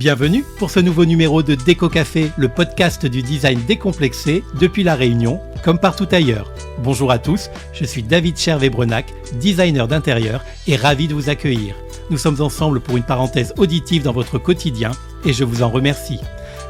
Bienvenue pour ce nouveau numéro de Déco Café, le podcast du design décomplexé depuis La Réunion, comme partout ailleurs. Bonjour à tous, je suis David Chervé-Brenac, designer d'intérieur et ravi de vous accueillir. Nous sommes ensemble pour une parenthèse auditive dans votre quotidien et je vous en remercie.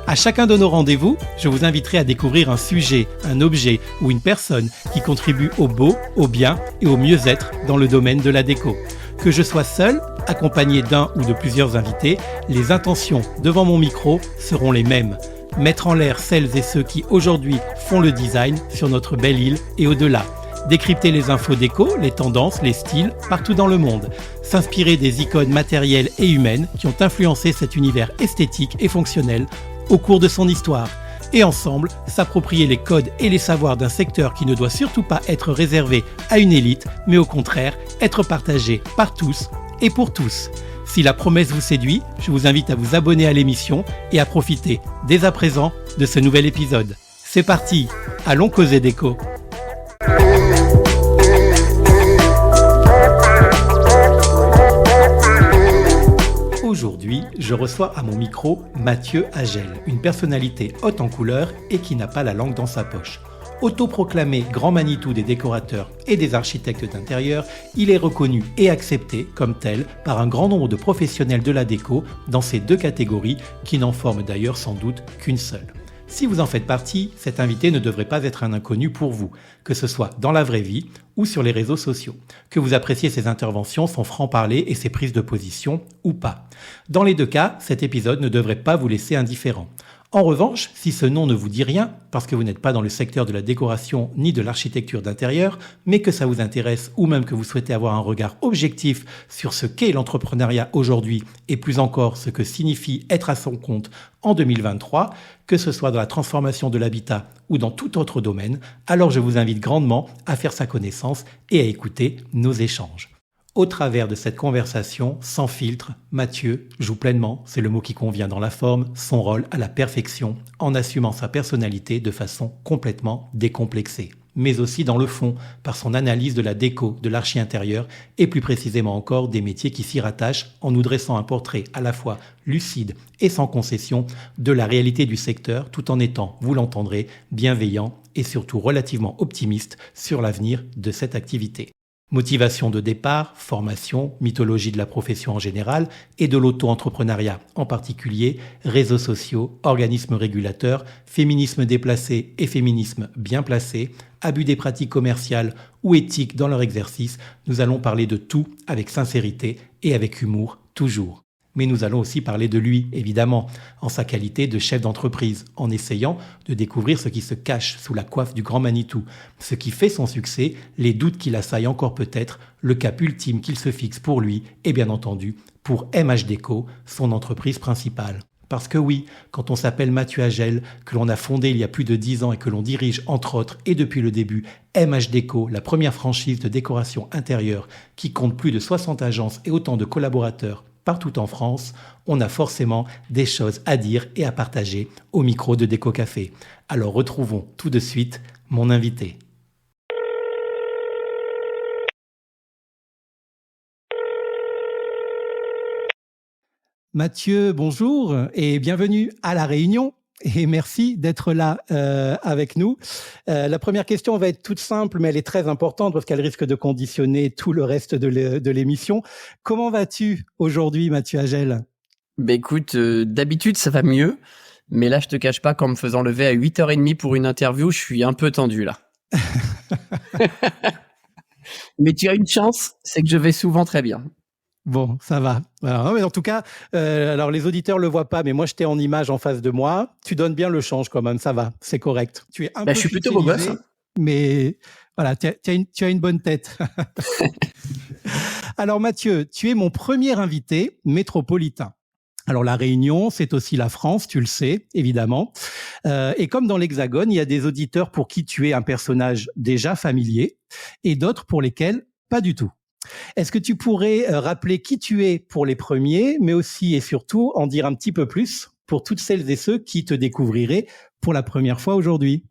À chacun de nos rendez-vous, je vous inviterai à découvrir un sujet, un objet ou une personne qui contribue au beau, au bien et au mieux-être dans le domaine de la déco. Que je sois seul, accompagné d'un ou de plusieurs invités, les intentions devant mon micro seront les mêmes. Mettre en l'air celles et ceux qui aujourd'hui font le design sur notre belle île et au-delà. Décrypter les infos déco, les tendances, les styles partout dans le monde. S'inspirer des icônes matérielles et humaines qui ont influencé cet univers esthétique et fonctionnel au cours de son histoire. Et ensemble, s'approprier les codes et les savoirs d'un secteur qui ne doit surtout pas être réservé à une élite, mais au contraire, être partagé par tous et pour tous. Si la promesse vous séduit, je vous invite à vous abonner à l'émission et à profiter dès à présent de ce nouvel épisode. C'est parti, allons causer déco. Aujourd'hui, je reçois à mon micro Mathieu Agel, une personnalité haute en couleur et qui n'a pas la langue dans sa poche. Autoproclamé grand Manitou des décorateurs et des architectes d'intérieur, il est reconnu et accepté comme tel par un grand nombre de professionnels de la déco dans ces deux catégories qui n'en forment d'ailleurs sans doute qu'une seule. Si vous en faites partie, cet invité ne devrait pas être un inconnu pour vous, que ce soit dans la vraie vie ou sur les réseaux sociaux. Que vous appréciez ses interventions, son franc-parler et ses prises de position ou pas. Dans les deux cas, cet épisode ne devrait pas vous laisser indifférent. En revanche, si ce nom ne vous dit rien, parce que vous n'êtes pas dans le secteur de la décoration ni de l'architecture d'intérieur, mais que ça vous intéresse ou même que vous souhaitez avoir un regard objectif sur ce qu'est l'entrepreneuriat aujourd'hui et plus encore ce que signifie être à son compte en 2023, que ce soit dans la transformation de l'habitat ou dans tout autre domaine, alors je vous invite grandement à faire sa connaissance et à écouter nos échanges. Au travers de cette conversation, sans filtre, Mathieu joue pleinement, c'est le mot qui convient dans la forme, son rôle à la perfection, en assumant sa personnalité de façon complètement décomplexée. Mais aussi dans le fond, par son analyse de la déco, de l'archi-intérieur, et plus précisément encore des métiers qui s'y rattachent, en nous dressant un portrait à la fois lucide et sans concession de la réalité du secteur, tout en étant, vous l'entendrez, bienveillant et surtout relativement optimiste sur l'avenir de cette activité. Motivation de départ, formation, mythologie de la profession en général et de l'auto-entrepreneuriat en particulier, réseaux sociaux, organismes régulateurs, féminisme déplacé et féminisme bien placé, abus des pratiques commerciales ou éthiques dans leur exercice, nous allons parler de tout avec sincérité et avec humour toujours. Mais nous allons aussi parler de lui, évidemment, en sa qualité de chef d'entreprise, en essayant de découvrir ce qui se cache sous la coiffe du grand Manitou, ce qui fait son succès, les doutes qui l'assaillent encore peut-être, le cap ultime qu'il se fixe pour lui et bien entendu pour MH Déco, son entreprise principale. Parce que oui, quand on s'appelle Mathieu Agel, que l'on a fondé il y a plus de 10 ans et que l'on dirige entre autres et depuis le début MH Déco, la première franchise de décoration intérieure qui compte plus de 60 agences et autant de collaborateurs partout en France, on a forcément des choses à dire et à partager au micro de Déco Café. Alors retrouvons tout de suite mon invité. Mathieu, bonjour et bienvenue à La Réunion. Et merci d'être là avec nous. La première question va être toute simple, mais elle est très importante parce qu'elle risque de conditionner tout le reste de l'émission. Comment vas-tu aujourd'hui, Mathieu Agel ? Écoute, d'habitude ça va mieux, mais là je te cache pas qu'en me faisant lever à 8h30 pour une interview, je suis un peu tendu là. Mais tu as une chance, c'est que je vais souvent très bien. Bon, ça va. Alors, mais en tout cas, alors les auditeurs le voient pas, mais moi je t'ai en image en face de moi. Tu donnes bien le change quand même, ça va, c'est correct. Tu es un peu je suis plutôt beau gosse, hein. Mais voilà, tu as une bonne tête. Alors Mathieu, tu es mon premier invité métropolitain. Alors la Réunion, c'est aussi la France, tu le sais, évidemment. Et comme dans l'Hexagone, il y a des auditeurs pour qui tu es un personnage déjà familier et d'autres pour lesquels pas du tout. Est-ce que tu pourrais rappeler qui tu es pour les premiers, mais aussi et surtout en dire un petit peu plus pour toutes celles et ceux qui te découvriraient pour la première fois aujourd'hui ?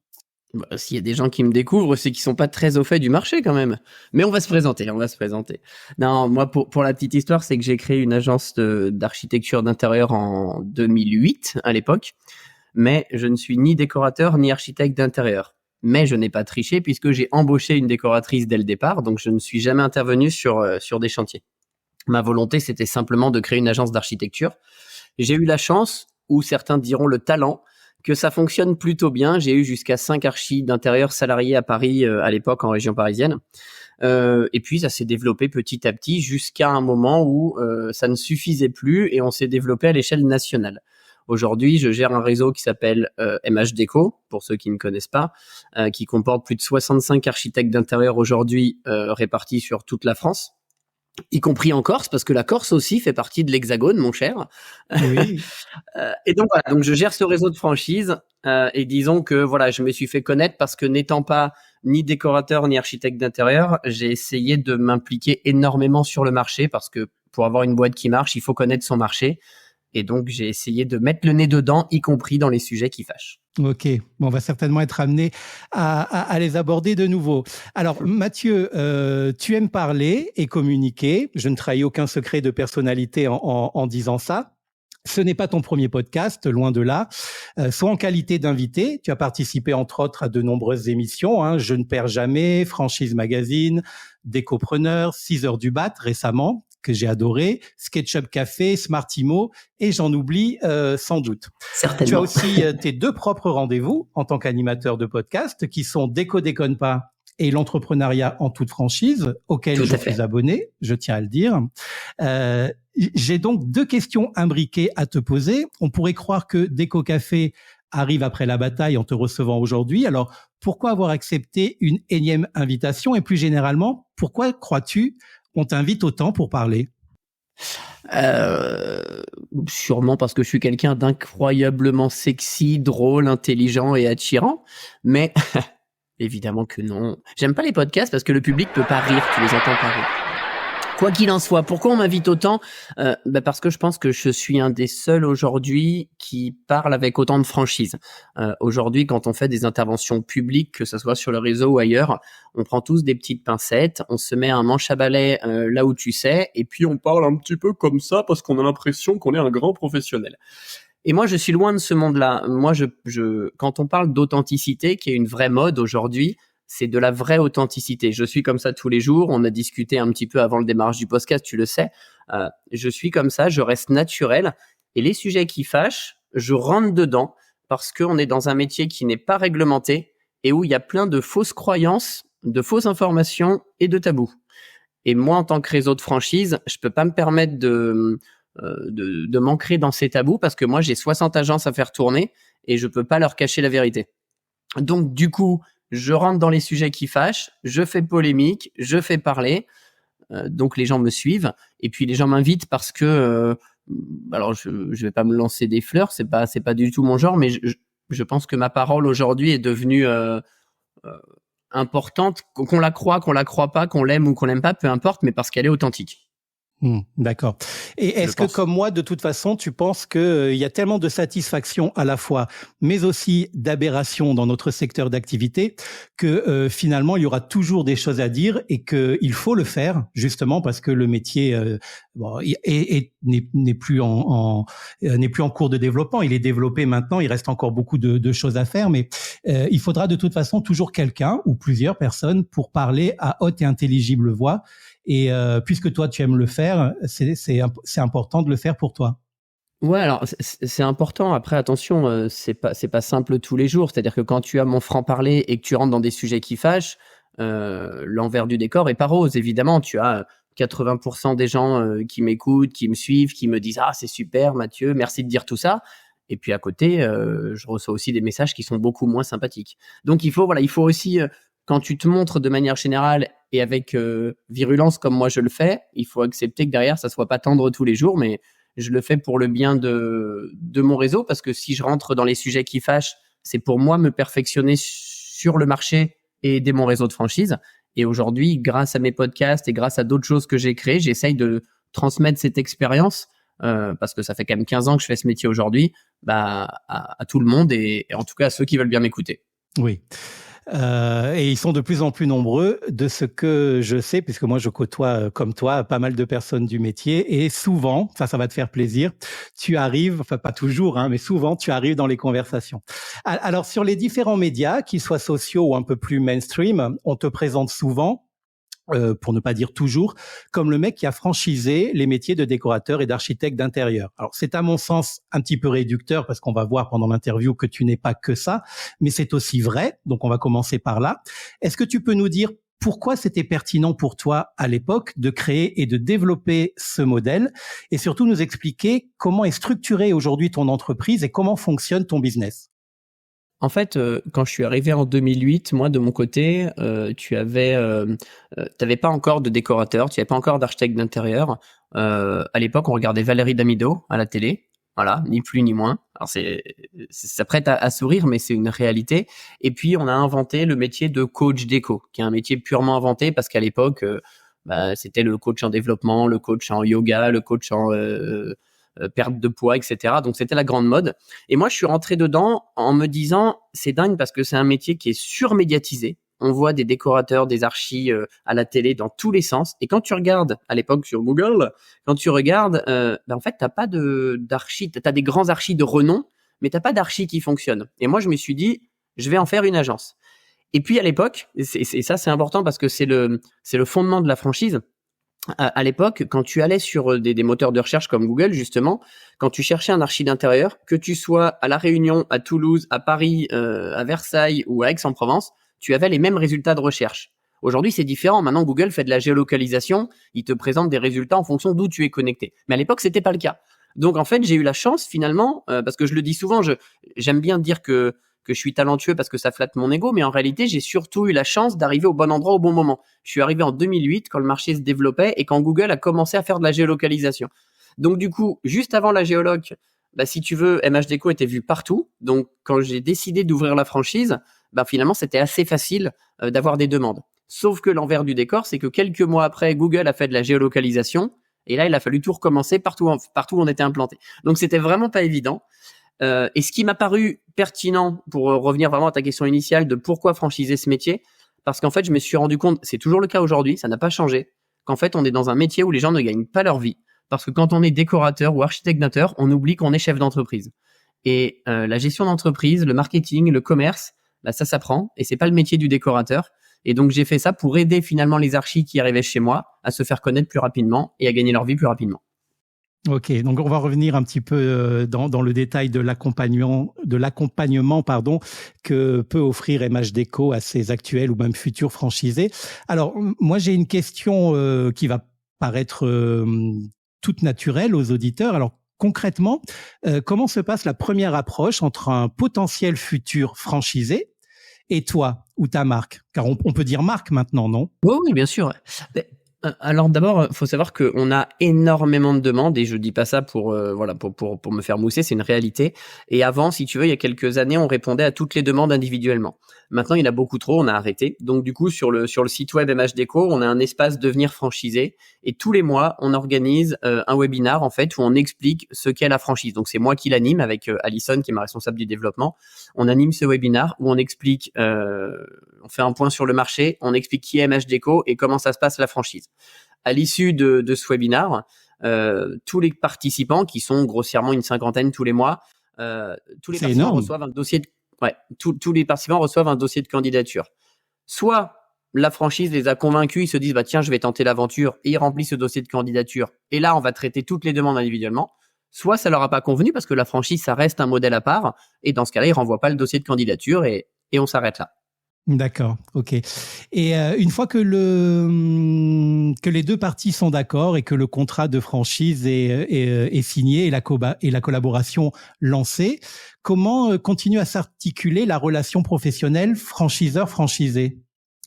Bah, s'il y a des gens qui me découvrent, c'est qu'ils sont pas très au fait du marché quand même. Mais on va se présenter. Non, moi, pour la petite histoire, c'est que j'ai créé une agence d'architecture d'intérieur en 2008 à l'époque. Mais je ne suis ni décorateur ni architecte d'intérieur. Mais je n'ai pas triché puisque j'ai embauché une décoratrice dès le départ, donc je ne suis jamais intervenu sur des chantiers. Ma volonté, c'était simplement de créer une agence d'architecture. J'ai eu la chance, ou certains diront le talent, que ça fonctionne plutôt bien. J'ai eu jusqu'à 5 archis d'intérieur salariés à Paris à l'époque en région parisienne. Et puis ça s'est développé petit à petit jusqu'à un moment où ça ne suffisait plus et on s'est développé à l'échelle nationale. Aujourd'hui, je gère un réseau qui s'appelle MH Déco, pour ceux qui ne connaissent pas, qui comporte plus de 65 architectes d'intérieur aujourd'hui répartis sur toute la France, y compris en Corse, parce que la Corse aussi fait partie de l'Hexagone, mon cher. Oui. Et donc voilà, donc je gère ce réseau de franchise et disons que voilà, je me suis fait connaître parce que n'étant pas ni décorateur ni architecte d'intérieur, j'ai essayé de m'impliquer énormément sur le marché parce que pour avoir une boîte qui marche, il faut connaître son marché. Et donc, j'ai essayé de mettre le nez dedans, y compris dans les sujets qui fâchent. Ok, bon, on va certainement être amené à les aborder de nouveau. Alors, Mathieu, tu aimes parler et communiquer. Je ne trahis aucun secret de personnalité en disant ça. Ce n'est pas ton premier podcast, loin de là. Soit en qualité d'invité, tu as participé entre autres à de nombreuses émissions, hein, Je ne perds jamais, Franchise Magazine, Décopreneur, 6 heures du bat récemment, que j'ai adoré, SketchUp Café, Smartimo, et j'en oublie sans doute. Certainement. Tu as aussi tes 2 propres rendez-vous en tant qu'animateur de podcast, qui sont Déco déconne pas et l'entrepreneuriat en toute franchise, auquel je suis abonné, je tiens à le dire. J'ai donc 2 questions imbriquées à te poser. On pourrait croire que Déco Café arrive après la bataille en te recevant aujourd'hui. Alors, pourquoi avoir accepté une énième invitation? Et plus généralement, pourquoi crois-tu on t'invite autant pour parler? Sûrement parce que je suis quelqu'un d'incroyablement sexy, drôle, intelligent et attirant. Mais évidemment que non. J'aime pas les podcasts parce que le public peut pas rire, tu les entends pas rire. Quoi qu'il en soit, pourquoi on m'invite autant? Parce que je pense que je suis un des seuls aujourd'hui qui parle avec autant de franchise. Aujourd'hui, quand on fait des interventions publiques, que ce soit sur le réseau ou ailleurs, on prend tous des petites pincettes, on se met un manche à balai là où tu sais, et puis on parle un petit peu comme ça parce qu'on a l'impression qu'on est un grand professionnel. Et moi, je suis loin de ce monde-là. Moi, quand on parle d'authenticité, qui est une vraie mode aujourd'hui, c'est de la vraie authenticité. Je suis comme ça tous les jours. On a discuté un petit peu avant le démarrage du podcast, tu le sais. Je suis comme ça, je reste naturel. Et les sujets qui fâchent, je rentre dedans parce qu'on est dans un métier qui n'est pas réglementé et où il y a plein de fausses croyances, de fausses informations et de tabous. Et moi, en tant que réseau de franchise, je peux pas me permettre de m'ancrer dans ces tabous parce que moi, j'ai 60 agences à faire tourner et je peux pas leur cacher la vérité. Donc, du coup, je rentre dans les sujets qui fâchent, je fais polémique, je fais parler, donc les gens me suivent et puis les gens m'invitent parce que alors je vais pas me lancer des fleurs, c'est pas du tout mon genre, mais je pense que ma parole aujourd'hui est devenue importante, qu'on la croit pas, qu'on l'aime ou qu'on l'aime pas, peu importe, mais parce qu'elle est authentique. D'accord. Et est-ce que, comme moi, de toute façon, tu penses qu'il y a tellement de satisfaction à la fois, mais aussi d'aberration dans notre secteur d'activité, que finalement, il y aura toujours des choses à dire et qu'il faut le faire, justement, parce que le métier n'est plus en cours de développement. Il est développé maintenant, il reste encore beaucoup de choses à faire, mais il faudra de toute façon toujours quelqu'un ou plusieurs personnes pour parler à haute et intelligible voix. Et puisque toi tu aimes le faire, c'est important de le faire pour toi. Ouais, alors c'est important. Après, attention, c'est pas simple tous les jours. C'est-à-dire que quand tu as mon franc-parler et que tu rentres dans des sujets qui fâchent, l'envers du décor est pas rose. Évidemment, tu as 80% des gens qui m'écoutent, qui me suivent, qui me disent ah c'est super Mathieu, merci de dire tout ça. Et puis à côté, je reçois aussi des messages qui sont beaucoup moins sympathiques. Donc il faut aussi quand tu te montres de manière générale et avec virulence comme moi je le fais, il faut accepter que derrière ça soit pas tendre tous les jours, mais je le fais pour le bien de mon réseau parce que si je rentre dans les sujets qui fâchent, c'est pour moi me perfectionner sur le marché et aider mon réseau de franchise. Et aujourd'hui, grâce à mes podcasts et grâce à d'autres choses que j'ai créées, j'essaye de transmettre cette expérience parce que ça fait quand même 15 ans que je fais ce métier aujourd'hui, à tout le monde et en tout cas à ceux qui veulent bien m'écouter. Oui. Et ils sont de plus en plus nombreux de ce que je sais, puisque moi je côtoie comme toi pas mal de personnes du métier et souvent, ça va te faire plaisir, tu arrives, enfin pas toujours, mais souvent tu arrives dans les conversations. Alors sur les différents médias, qu'ils soient sociaux ou un peu plus mainstream, on te présente souvent, pour ne pas dire toujours, comme le mec qui a franchisé les métiers de décorateur et d'architecte d'intérieur. Alors c'est à mon sens un petit peu réducteur parce qu'on va voir pendant l'interview que tu n'es pas que ça, mais c'est aussi vrai, donc on va commencer par là. Est-ce que tu peux nous dire pourquoi c'était pertinent pour toi à l'époque de créer et de développer ce modèle et surtout nous expliquer comment est structurée aujourd'hui ton entreprise et comment fonctionne ton business? En fait, quand je suis arrivé en 2008, moi de mon côté, t'avais pas encore de décorateur, tu avais pas encore d'architecte d'intérieur. À l'époque, on regardait Valérie Damido à la télé, voilà, ni plus ni moins. Alors ça prête à sourire, mais c'est une réalité. Et puis on a inventé le métier de coach déco, qui est un métier purement inventé parce qu'à l'époque, c'était le coach en développement, le coach en yoga, le coach en perte de poids, etc. Donc c'était la grande mode. Et moi, je suis rentré dedans en me disant, c'est dingue parce que c'est un métier qui est surmédiatisé. On voit des décorateurs, des archis à la télé dans tous les sens. Et quand tu regardes, à l'époque sur Google, quand tu regardes, en fait, t'as pas d'archis. T'as des grands archis de renom, mais t'as pas d'archis qui fonctionnent. Et moi, je me suis dit, je vais en faire une agence. Et puis à l'époque, et ça c'est important parce que c'est le fondement de la franchise. À l'époque, quand tu allais sur des moteurs de recherche comme Google, justement, quand tu cherchais un archi d'intérieur, que tu sois à La Réunion, à Toulouse, à Paris, à Versailles ou à Aix-en-Provence, tu avais les mêmes résultats de recherche. Aujourd'hui, c'est différent. Maintenant, Google fait de la géolocalisation. Il te présente des résultats en fonction d'où tu es connecté. Mais à l'époque, c'était pas le cas. Donc, en fait, j'ai eu la chance, finalement, parce que je le dis souvent, j'aime bien dire que je suis talentueux parce que ça flatte mon ego, mais en réalité, j'ai surtout eu la chance d'arriver au bon endroit au bon moment. Je suis arrivé en 2008 quand le marché se développait et quand Google a commencé à faire de la géolocalisation. Donc du coup, juste avant la géoloc, si tu veux, MH Déco était vu partout. Donc quand j'ai décidé d'ouvrir la franchise, finalement, c'était assez facile d'avoir des demandes. Sauf que l'envers du décor, c'est que quelques mois après, Google a fait de la géolocalisation et là, il a fallu tout recommencer partout où on était implanté. Donc c'était vraiment pas évident. Et ce qui m'a paru pertinent pour revenir vraiment à ta question initiale de pourquoi franchiser ce métier, parce qu'en fait, je me suis rendu compte, c'est toujours le cas aujourd'hui, ça n'a pas changé, qu'en fait, on est dans un métier où les gens ne gagnent pas leur vie. Parce que quand on est décorateur ou architecte d'intérieur, on oublie qu'on est chef d'entreprise. Et la gestion d'entreprise, le marketing, le commerce, ça s'apprend et c'est pas le métier du décorateur. Et donc, j'ai fait ça pour aider finalement les archis qui arrivaient chez moi à se faire connaître plus rapidement et à gagner leur vie plus rapidement. Ok, donc on va revenir un petit peu dans le détail de l'accompagnement, que peut offrir MH Déco à ses actuels ou même futurs franchisés. Alors moi j'ai une question qui va paraître toute naturelle aux auditeurs. Alors concrètement, comment se passe la première approche entre un potentiel futur franchisé et toi ou ta marque? Car on peut dire marque maintenant, non? Oui, bien sûr. Alors d'abord, faut savoir qu'on a énormément de demandes et je dis pas ça pour me faire mousser, c'est une réalité. Et avant, si tu veux, il y a quelques années, on répondait à toutes les demandes individuellement. Maintenant, il y en a beaucoup trop, on a arrêté. Donc du coup, sur le site web MH Déco, on a un espace devenir franchisé et tous les mois, on organise un webinar en fait où on explique ce qu'est la franchise. Donc c'est moi qui l'anime avec Alison qui est ma responsable du développement. On anime ce webinar où on explique on fait un point sur le marché, on explique qui est MH Déco et comment ça se passe la franchise. À l'issue de ce webinar, tous les participants, qui sont grossièrement une cinquantaine tous les mois, tous les participants reçoivent un dossier tous les participants reçoivent un dossier de candidature. Soit la franchise les a convaincus, ils se disent tiens, je vais tenter l'aventure et ils remplissent ce dossier de candidature et là on va traiter toutes les demandes individuellement. Soit ça leur a pas convenu parce que la franchise ça reste un modèle à part et dans ce cas-là ils renvoient pas le dossier de candidature et on s'arrête là. D'accord, ok. Et une fois que les deux parties sont d'accord et que le contrat de franchise est signé et la collaboration lancée, comment continue à s'articuler la relation professionnelle franchiseur-franchisé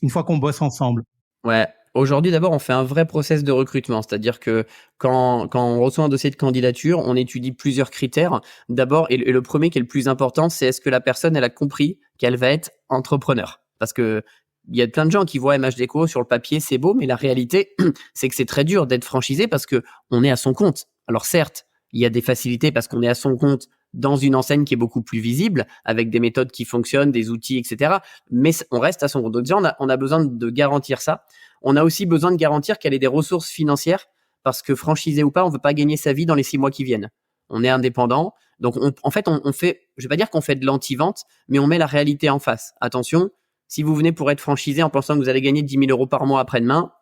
une fois qu'on bosse ensemble? Ouais. Aujourd'hui, d'abord, on fait un vrai process de recrutement, c'est-à-dire que quand on reçoit un dossier de candidature, on étudie plusieurs critères. D'abord, et le premier qui est le plus important, c'est est-ce que la personne elle a compris qu'elle va être entrepreneur. Parce que il y a plein de gens qui voient MH Déco sur le papier, c'est beau, mais la réalité, c'est que c'est très dur d'être franchisé parce que on est à son compte. Alors certes, il y a des facilités parce qu'on est à son compte dans une enseigne qui est beaucoup plus visible, avec des méthodes qui fonctionnent, des outils, etc. Mais on reste à son compte. Donc déjà, on a besoin de garantir ça. On a aussi besoin de garantir qu'elle ait des ressources financières, parce que franchisé ou pas, on veut pas gagner sa vie dans les 6 mois qui viennent. On est indépendant. Donc, on fait, je vais pas dire qu'on fait de l'anti-vente, mais on met la réalité en face. Attention, si vous venez pour être franchisé en pensant que vous allez gagner 10 000 euros par mois après-demain,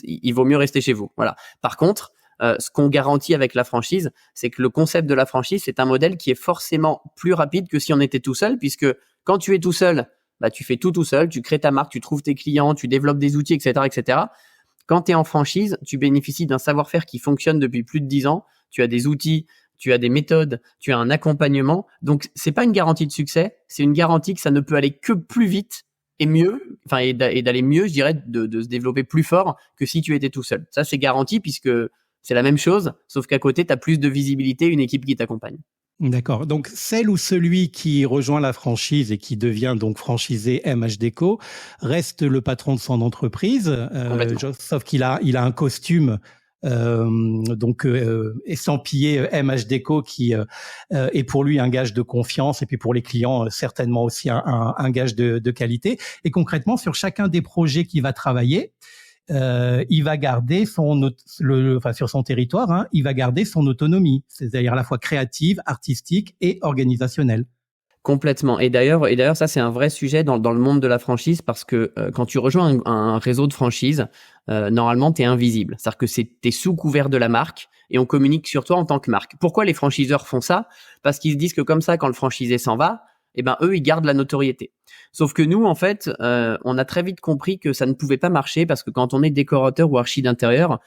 il vaut mieux rester chez vous. Voilà. Par contre, ce qu'on garantit avec la franchise, c'est que le concept de la franchise, c'est un modèle qui est forcément plus rapide que si on était tout seul, puisque quand tu es tout seul, tu fais tout seul, tu crées ta marque, tu trouves tes clients, tu développes des outils, etc., etc. Quand tu es en franchise, tu bénéficies d'un savoir-faire qui fonctionne depuis plus de 10 ans. Tu as des outils, tu as des méthodes, tu as un accompagnement. Donc, c'est pas une garantie de succès, c'est une garantie que ça ne peut aller que plus vite et mieux, et d'aller mieux, je dirais, de se développer plus fort que si tu étais tout seul. Ça, c'est garanti puisque c'est la même chose, sauf qu'à côté, tu as plus de visibilité, une équipe qui t'accompagne. D'accord. Donc, celle ou celui qui rejoint la franchise et qui devient donc franchisé MH Déco reste le patron de son entreprise, sauf qu'il a un costume estampillé MH Déco qui est pour lui un gage de confiance et puis pour les clients certainement aussi un gage de qualité. Et concrètement, sur chacun des projets qu'il va travailler, il va garder sur son territoire, il va garder son autonomie, c'est-à-dire à la fois créative, artistique et organisationnelle. Complètement. Et d'ailleurs, ça c'est un vrai sujet dans le monde de la franchise parce que quand tu rejoins un réseau de franchise, normalement t'es invisible. C'est-à-dire que t'es sous couvert de la marque et on communique sur toi en tant que marque. Pourquoi les franchiseurs font ça ? Parce qu'ils se disent que comme ça, quand le franchisé s'en va, eux, ils gardent la notoriété. Sauf que nous, en fait, on a très vite compris que ça ne pouvait pas marcher parce que quand on est décorateur ou archi d'intérieur,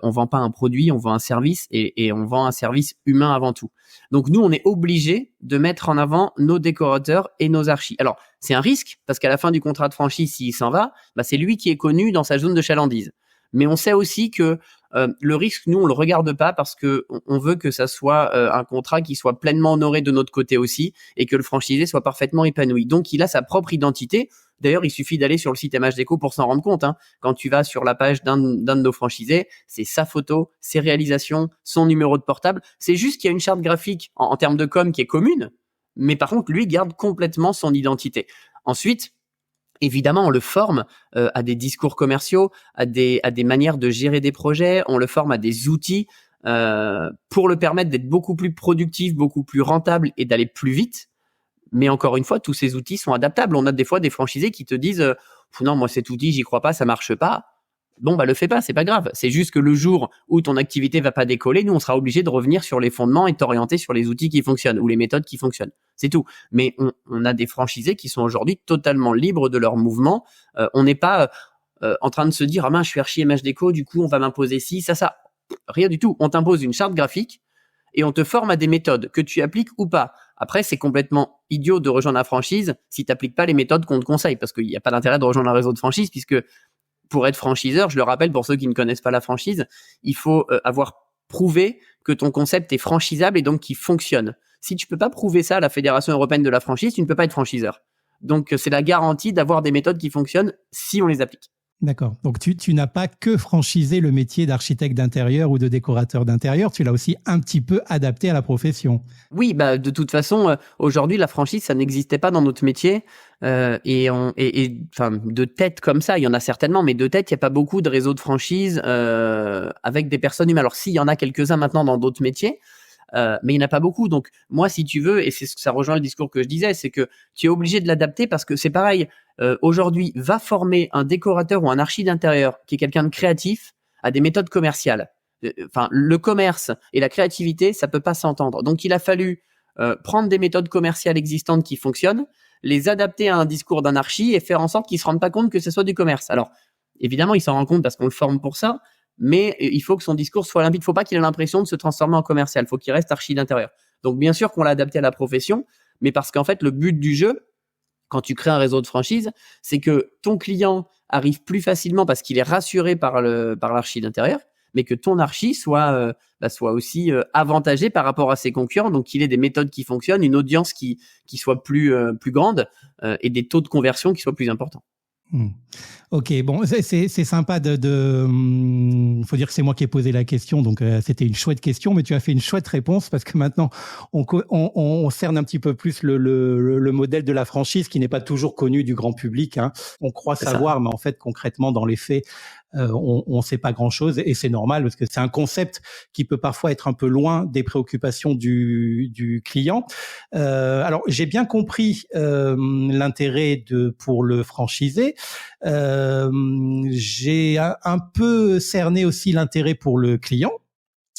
on vend pas un produit, on vend un service et on vend un service humain avant tout. Donc nous, on est obligé de mettre en avant nos décorateurs et nos archis. Alors, c'est un risque parce qu'à la fin du contrat de franchise, s'il s'en va, c'est lui qui est connu dans sa zone de chalandise. Mais on sait aussi que le risque, nous, on le regarde pas parce que on veut que ça soit un contrat qui soit pleinement honoré de notre côté aussi et que le franchisé soit parfaitement épanoui. Donc, il a sa propre identité. D'ailleurs, il suffit d'aller sur le site MH Déco pour s'en rendre compte. Quand tu vas sur la page d'un de nos franchisés, c'est sa photo, ses réalisations, son numéro de portable. C'est juste qu'il y a une charte graphique en termes de com qui est commune, mais par contre, lui garde complètement son identité. Ensuite, évidemment, on le forme à des discours commerciaux, à des manières de gérer des projets, on le forme à des outils pour le permettre d'être beaucoup plus productif, beaucoup plus rentable et d'aller plus vite. Mais encore une fois, tous ces outils sont adaptables. On a des fois des franchisés qui te disent non, moi cet outil, j'y crois pas, ça marche pas. Bon, le fais pas, c'est pas grave. C'est juste que le jour où ton activité va pas décoller, nous, on sera obligé de revenir sur les fondements et t'orienter sur les outils qui fonctionnent ou les méthodes qui fonctionnent. C'est tout. Mais on a des franchisés qui sont aujourd'hui totalement libres de leur mouvement. On n'est pas en train de se dire, je suis archi MH Déco, du coup, on va m'imposer ci, ça. Rien du tout. On t'impose une charte graphique et on te forme à des méthodes que tu appliques ou pas. Après, c'est complètement idiot de rejoindre la franchise si t'appliques pas les méthodes qu'on te conseille, parce qu'il n'y a pas d'intérêt de rejoindre un réseau de franchise, puisque pour être franchiseur, je le rappelle pour ceux qui ne connaissent pas la franchise, il faut avoir prouvé que ton concept est franchisable et donc qu'il fonctionne. Si tu peux pas prouver ça à la Fédération européenne de la franchise, tu ne peux pas être franchiseur. Donc, c'est la garantie d'avoir des méthodes qui fonctionnent si on les applique. D'accord. Donc, tu n'as pas que franchisé le métier d'architecte d'intérieur ou de décorateur d'intérieur, tu l'as aussi un petit peu adapté à la profession. Oui, de toute façon, aujourd'hui, la franchise, ça n'existait pas dans notre métier. De tête comme ça, il y en a certainement, mais de tête, il n'y a pas beaucoup de réseaux de franchise avec des personnes humaines. Alors, si, il y en a quelques-uns maintenant dans d'autres métiers, mais il n'y en a pas beaucoup. Donc, moi, si tu veux, et ça rejoint le discours que je disais, c'est que tu es obligé de l'adapter parce que c'est pareil. Aujourd'hui, va former un décorateur ou un archi d'intérieur qui est quelqu'un de créatif à des méthodes commerciales. Le commerce et la créativité, ça peut pas s'entendre. Donc, il a fallu prendre des méthodes commerciales existantes qui fonctionnent, les adapter à un discours d'un archi et faire en sorte qu'il se rende pas compte que ce soit du commerce. Alors, évidemment, il s'en rend compte parce qu'on le forme pour ça, mais il faut que son discours soit limpide. Il faut pas qu'il ait l'impression de se transformer en commercial. Il faut qu'il reste archi d'intérieur. Donc, bien sûr qu'on l'a adapté à la profession, mais parce qu'en fait, le but du jeu, quand tu crées un réseau de franchise, c'est que ton client arrive plus facilement parce qu'il est rassuré par l'archi d'intérieur, mais que ton archi soit aussi avantagé par rapport à ses concurrents, donc qu'il ait des méthodes qui fonctionnent, une audience qui soit plus grande et des taux de conversion qui soient plus importants. Ok, bon, c'est sympa de faut dire que c'est moi qui ai posé la question, donc c'était une chouette question, mais tu as fait une chouette réponse parce que maintenant on cerne un petit peu plus le modèle de la franchise qui n'est pas toujours connu du grand public, hein. On croit savoir, mais en fait concrètement dans les faits, on sait pas grand-chose et c'est normal parce que c'est un concept qui peut parfois être un peu loin des préoccupations du client. Alors j'ai bien compris l'intérêt pour le franchisé. J'ai un peu cerné aussi l'intérêt pour le client.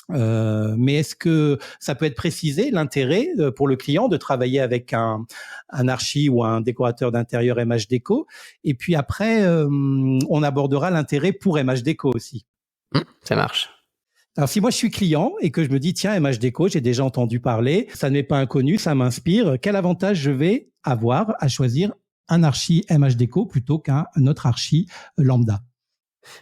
Mais est-ce que ça peut être précisé l'intérêt pour le client de travailler avec un archi ou un décorateur d'intérieur MH Déco? Et puis après, on abordera l'intérêt pour MH Déco aussi. Ça marche. Alors si moi je suis client et que je me dis tiens MH Déco, j'ai déjà entendu parler, ça ne m'est pas inconnu, ça m'inspire, quel avantage je vais avoir à choisir un archi MH Déco plutôt qu'un autre archi lambda?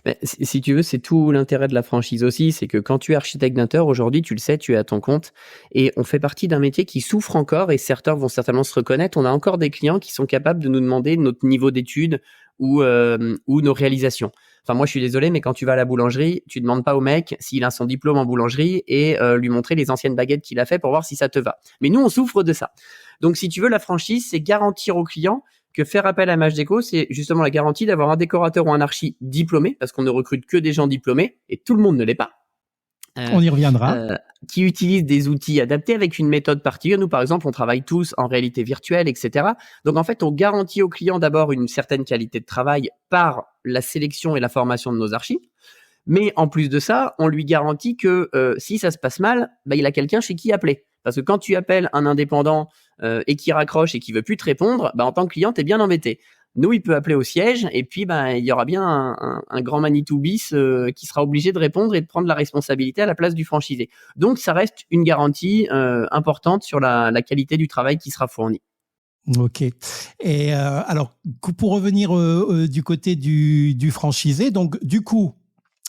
Mais si tu veux, c'est tout l'intérêt de la franchise aussi, c'est que quand tu es architecte d'intérieur, aujourd'hui, tu le sais, tu es à ton compte et on fait partie d'un métier qui souffre encore et certains vont certainement se reconnaître. On a encore des clients qui sont capables de nous demander notre niveau d'études ou nos réalisations. Enfin, moi, je suis désolé, mais quand tu vas à la boulangerie, tu demandes pas au mec s'il a son diplôme en boulangerie et lui montrer les anciennes baguettes qu'il a fait pour voir si ça te va. Mais nous, on souffre de ça. Donc, si tu veux, la franchise, c'est garantir au client que faire appel à MH Déco, c'est justement la garantie d'avoir un décorateur ou un archi diplômé, parce qu'on ne recrute que des gens diplômés, et tout le monde ne l'est pas. On y reviendra. Qui utilisent des outils adaptés avec une méthode particulière. Nous, par exemple, on travaille tous en réalité virtuelle, etc. Donc, en fait, on garantit au client d'abord une certaine qualité de travail par la sélection et la formation de nos archis. Mais en plus de ça, on lui garantit que si ça se passe mal, il a quelqu'un chez qui appeler. Parce que quand tu appelles un indépendant et qui raccroche et qui veut plus te répondre, en tant que client, t'es bien embêté. Nous, il peut appeler au siège et puis il y aura bien un grand Manitou bis qui sera obligé de répondre et de prendre la responsabilité à la place du franchisé. Donc, ça reste une garantie importante sur la qualité du travail qui sera fourni. Ok. Et alors, pour revenir du côté du franchisé, donc du coup,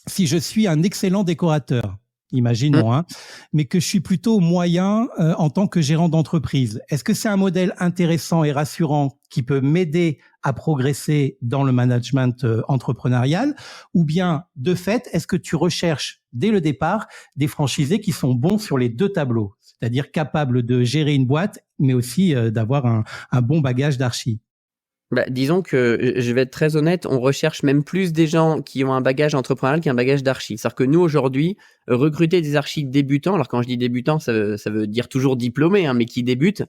si je suis un excellent décorateur, imaginons, mais que je suis plutôt moyen en tant que gérant d'entreprise, est-ce que c'est un modèle intéressant et rassurant qui peut m'aider à progresser dans le management entrepreneurial, ou bien de fait, est-ce que tu recherches dès le départ des franchisés qui sont bons sur les deux tableaux, c'est-à-dire capables de gérer une boîte, mais aussi d'avoir un bon bagage d'archi? Disons que je vais être très honnête, on recherche même plus des gens qui ont un bagage entrepreneurial qu'un bagage d'archi. C'est-à-dire que nous, aujourd'hui, recruter des archis débutants, alors quand je dis débutants, ça veut dire toujours diplômés, mais qui débutent,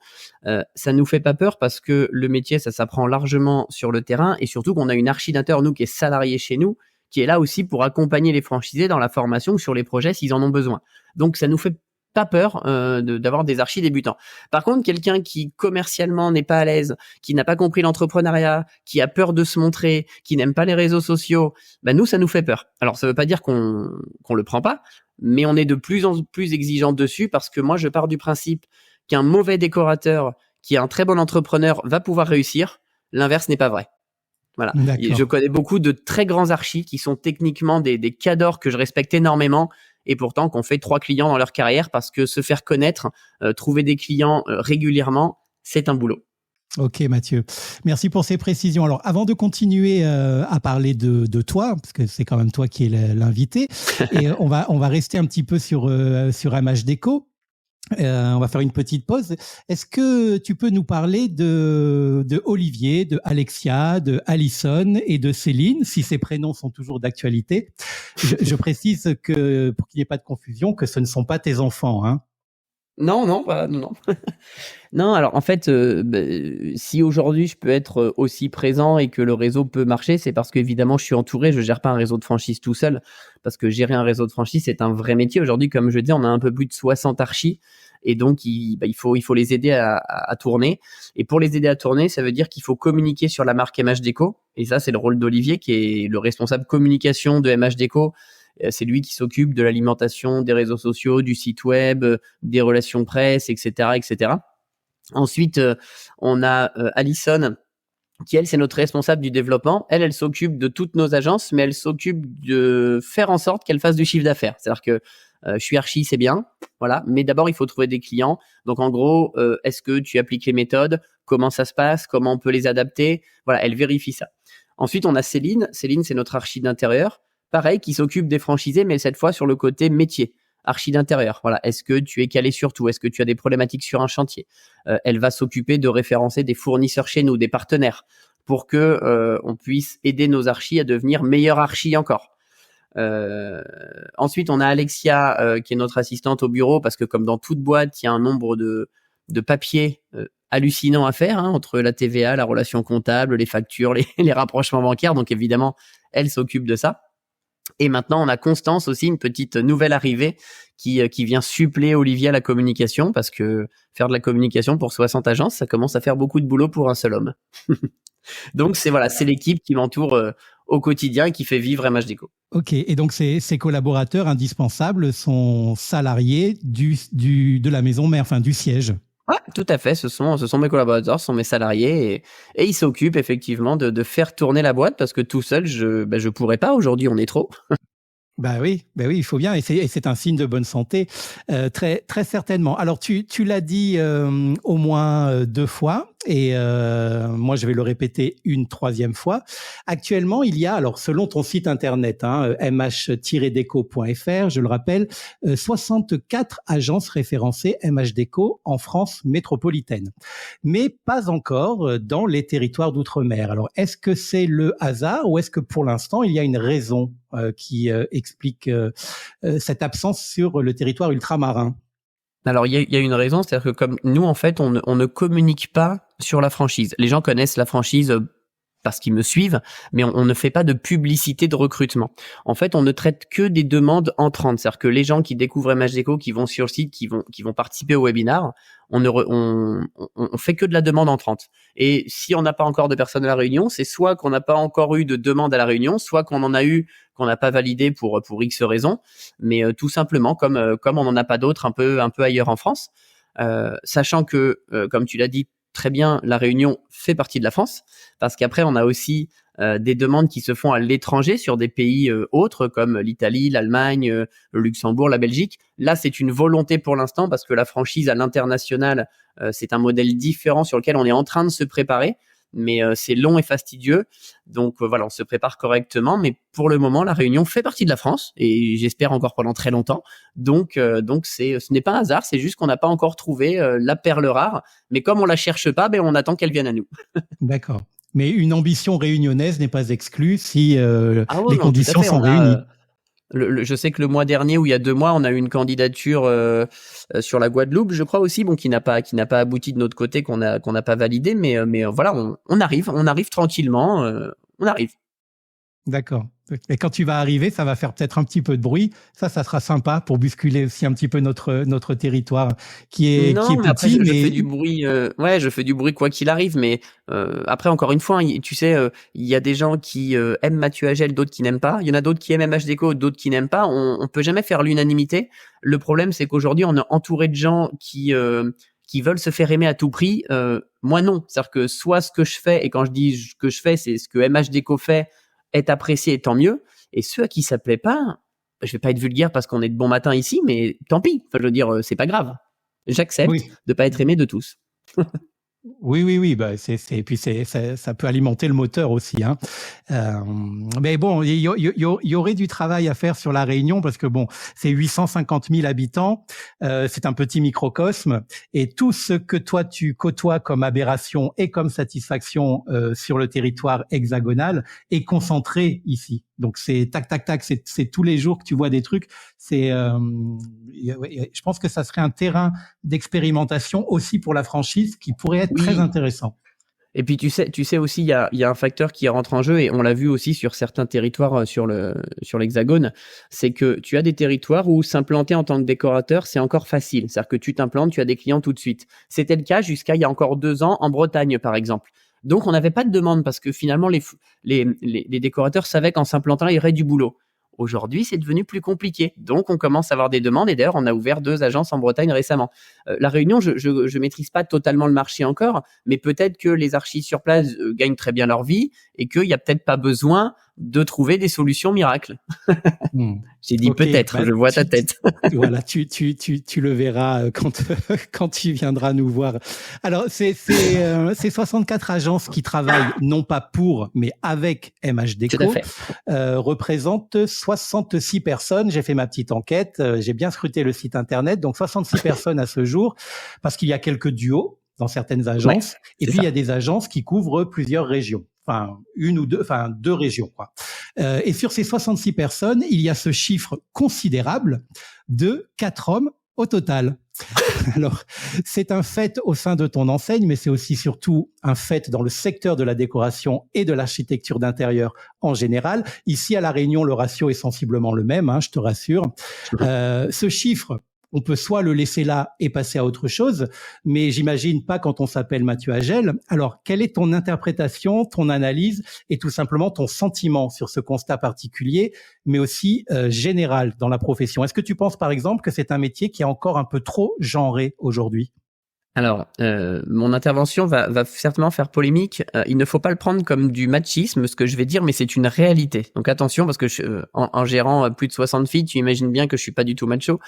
ça nous fait pas peur parce que le métier, ça s'apprend largement sur le terrain et surtout qu'on a une archi d'intérieur, nous, qui est salariée chez nous, qui est là aussi pour accompagner les franchisés dans la formation ou sur les projets s'ils en ont besoin. Donc, ça nous fait pas peur d'avoir des archis débutants. Par contre, quelqu'un qui commercialement n'est pas à l'aise, qui n'a pas compris l'entrepreneuriat, qui a peur de se montrer, qui n'aime pas les réseaux sociaux, nous, ça nous fait peur. Alors, ça veut pas dire qu'on le prend pas, mais on est de plus en plus exigeant dessus parce que moi, je pars du principe qu'un mauvais décorateur qui est un très bon entrepreneur va pouvoir réussir. L'inverse n'est pas vrai. Voilà. Et je connais beaucoup de très grands archis qui sont techniquement des cadors que je respecte énormément et pourtant qu'on fait 3 clients dans leur carrière parce que se faire connaître, trouver des clients régulièrement, c'est un boulot. Ok Mathieu, merci pour ces précisions. Alors avant de continuer à parler de toi, parce que c'est quand même toi qui es l'invité, et on va rester un petit peu sur MH Déco. On va faire une petite pause. Est-ce que tu peux nous parler de Olivier, de Alexia, de Alison et de Céline, si ces prénoms sont toujours d'actualité? Je précise que, pour qu'il n'y ait pas de confusion, que ce ne sont pas tes enfants, hein. Non. Non, alors en fait, si aujourd'hui je peux être aussi présent et que le réseau peut marcher, c'est parce qu'évidemment je suis entouré, je gère pas un réseau de franchise tout seul, parce que gérer un réseau de franchise, c'est un vrai métier. Aujourd'hui, comme je dis, on a un peu plus de 60 archis, et donc il faut les aider à tourner. Et pour les aider à tourner, ça veut dire qu'il faut communiquer sur la marque MH Déco, et ça c'est le rôle d'Olivier, qui est le responsable communication de MH Déco. C'est lui qui s'occupe de l'alimentation, des réseaux sociaux, du site web, des relations presse, etc., etc. Ensuite, on a Alison, qui elle, c'est notre responsable du développement. Elle s'occupe de toutes nos agences, mais elle s'occupe de faire en sorte qu'elles fassent du chiffre d'affaires. C'est-à-dire que je suis archi, c'est bien, voilà, mais d'abord il faut trouver des clients. Donc en gros, est-ce que tu appliques les méthodes? Comment ça se passe? Comment on peut les adapter? Voilà, elle vérifie ça. Ensuite, on a Céline. Céline, c'est notre archi d'intérieur. pareil, qui s'occupe des franchisés, mais cette fois sur le côté métier. Archi d'intérieur, voilà. Est-ce que tu es calé sur tout? Est-ce que tu as des problématiques sur un chantier? Elle va s'occuper de référencer des fournisseurs chez nous, des partenaires, pour que on puisse aider nos archis à devenir meilleurs archis encore. Ensuite, on a Alexia qui est notre assistante au bureau, parce que comme dans toute boîte, il y a un nombre de papiers hallucinants à faire, entre la TVA, la relation comptable, les factures, les rapprochements bancaires. Donc évidemment, elle s'occupe de ça. Et maintenant, on a Constance aussi, une petite nouvelle arrivée qui vient suppléer Olivier à la communication, parce que faire de la communication pour 60 agences, ça commence à faire beaucoup de boulot pour un seul homme. Donc c'est l'équipe qui m'entoure au quotidien et qui fait vivre MH Déco. Ok, et donc ces collaborateurs indispensables sont salariés de la maison mère, enfin du siège. Ouais, tout à fait. Ce sont mes collaborateurs, ce sont mes salariés, et ils s'occupent effectivement de faire tourner la boîte, parce que tout seul, je pourrais pas. Aujourd'hui, on est trop. Bah oui, il faut bien, et c'est un signe de bonne santé, très très certainement. Alors tu l'as dit au moins 2 fois, et moi je vais le répéter une 3e fois. Actuellement, il y a, alors selon ton site internet, mh-deco.fr, je le rappelle, 64 agences référencées MH Déco en France métropolitaine, mais pas encore dans les territoires d'outre-mer. Alors est-ce que c'est le hasard, ou est-ce que pour l'instant il y a une raison qui explique cette absence sur le territoire ultramarin? Alors, il y a une raison, c'est-à-dire que comme nous, en fait, on ne communique pas sur la franchise. Les gens connaissent la franchise parce qu'ils me suivent, mais on ne fait pas de publicité de recrutement. En fait, on ne traite que des demandes entrantes. C'est-à-dire que les gens qui découvrent MH Déco, qui vont sur le site, qui vont participer au webinar, on fait que de la demande entrante. Et si on n'a pas encore de personnes à la réunion, c'est soit qu'on n'a pas encore eu de demande à la réunion, soit qu'on en a eu, qu'on n'a pas validé pour X raisons, mais tout simplement comme on n'en a pas d'autres un peu ailleurs en France, sachant que comme tu l'as dit très bien, la Réunion fait partie de la France, parce qu'après on a aussi des demandes qui se font à l'étranger sur des pays autres comme l'Italie, l'Allemagne, le Luxembourg, la Belgique. Là, c'est une volonté pour l'instant, parce que la franchise à l'international, c'est un modèle différent sur lequel on est en train de se préparer, mais c'est long et fastidieux. Donc voilà, on se prépare correctement, mais pour le moment, la Réunion fait partie de la France, et j'espère encore pendant très longtemps. Donc ce n'est pas un hasard, c'est juste qu'on n'a pas encore trouvé la perle rare, mais comme on la cherche pas, on attend qu'elle vienne à nous. D'accord. Mais une ambition réunionnaise n'est pas exclue si les conditions tout à fait, sont réunies. Je sais que le mois dernier, ou il y a 2 mois, on a eu une candidature sur la Guadeloupe, je crois aussi, qui n'a pas abouti de notre côté, qu'on n'a pas validé, mais voilà, on arrive tranquillement, on arrive. D'accord. Et quand tu vas arriver, ça va faire peut-être un petit peu de bruit. Ça sera sympa pour bousculer aussi un petit peu notre territoire qui est mais après, petit. je fais du bruit. Je fais du bruit quoi qu'il arrive. Mais après, encore une fois, tu sais, il y a des gens qui aiment Mathieu Agel, d'autres qui n'aiment pas. Il y en a d'autres qui aiment MH Déco, d'autres qui n'aiment pas. On peut jamais faire l'unanimité. Le problème, c'est qu'aujourd'hui, on est entouré de gens qui veulent se faire aimer à tout prix. Moi, non. C'est-à-dire que soit ce que je fais, et quand je dis ce que je fais, c'est ce que MH Déco fait, est apprécié, et tant mieux. Et ceux à qui ça plaît pas, je vais pas être vulgaire parce qu'on est de bon matin ici, mais tant pis. Enfin, je veux dire, c'est pas grave. J'accepte de pas être aimé de tous. Oui. Bah, et puis ça peut alimenter le moteur aussi, mais bon, il y aurait du travail à faire sur la Réunion, parce que bon, c'est 850 000 habitants, c'est un petit microcosme, et tout ce que toi tu côtoies comme aberration et comme satisfaction sur le territoire hexagonal est concentré ici. Donc c'est tac, c'est tous les jours que tu vois des trucs. Je pense que ça serait un terrain d'expérimentation aussi pour la franchise qui pourrait être très intéressant. Et puis tu sais aussi, il y a un facteur qui rentre en jeu, et on l'a vu aussi sur certains territoires sur l'Hexagone, c'est que tu as des territoires où s'implanter en tant que décorateur, c'est encore facile. C'est-à-dire que tu t'implantes, tu as des clients tout de suite. C'était le cas jusqu'à il y a encore 2 ans en Bretagne, par exemple. Donc on n'avait pas de demande, parce que finalement les décorateurs savaient qu'en s'implantant, il y aurait du boulot. Aujourd'hui, c'est devenu plus compliqué. Donc, on commence à avoir des demandes. Et d'ailleurs, on a ouvert 2 agences en Bretagne récemment. La Réunion, je maîtrise pas totalement le marché encore, mais peut-être que les archis sur place gagnent très bien leur vie, et qu'il y a peut-être pas besoin de trouver des solutions miracles. J'ai dit okay, peut-être, je vois ta tête. Voilà, tu le verras quand tu viendras nous voir. Alors, c'est 64 agences qui travaillent non pas pour, mais avec MHDeco. Tout à fait. Représentent 66 personnes. J'ai fait ma petite enquête, j'ai bien scruté le site internet, donc 66 personnes à ce jour, parce qu'il y a quelques duos dans certaines agences, et puis il y a des agences qui couvrent plusieurs régions. Deux régions, quoi. Et sur ces 66 personnes, il y a ce chiffre considérable de 4 hommes au total. Alors, c'est un fait au sein de ton enseigne, mais c'est aussi surtout un fait dans le secteur de la décoration et de l'architecture d'intérieur en général. Ici, à La Réunion, le ratio est sensiblement le même, je te rassure. Ce chiffre, on peut soit le laisser là et passer à autre chose, mais j'imagine pas quand on s'appelle Mathieu Agel. Alors, quelle est ton interprétation, ton analyse et tout simplement ton sentiment sur ce constat particulier, mais aussi général dans la profession? Est-ce que tu penses, par exemple, que c'est un métier qui est encore un peu trop genré aujourd'hui? Alors, mon intervention va certainement faire polémique. Il ne faut pas le prendre comme du machisme, ce que je vais dire, mais c'est une réalité. Donc attention, parce que en gérant plus de 60 filles, tu imagines bien que je suis pas du tout macho.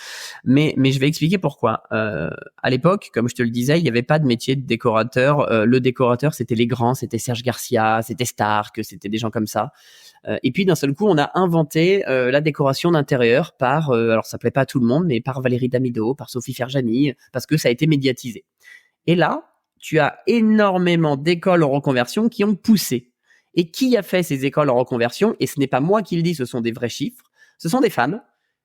Mais je vais expliquer pourquoi. À l'époque, comme je te le disais, il n'y avait pas de métier de décorateur. Le décorateur, c'était les grands, c'était Serge Garcia, c'était Stark, c'était des gens comme ça. Et puis d'un seul coup, on a inventé la décoration d'intérieur par, alors ça plaît pas à tout le monde, mais par Valérie Damido, par Sophie Ferjani, parce que ça a été médiatisé. Et là, tu as énormément d'écoles en reconversion qui ont poussé. Et qui a fait ces écoles en reconversion? Et ce n'est pas moi qui le dis, ce sont des vrais chiffres. Ce sont des femmes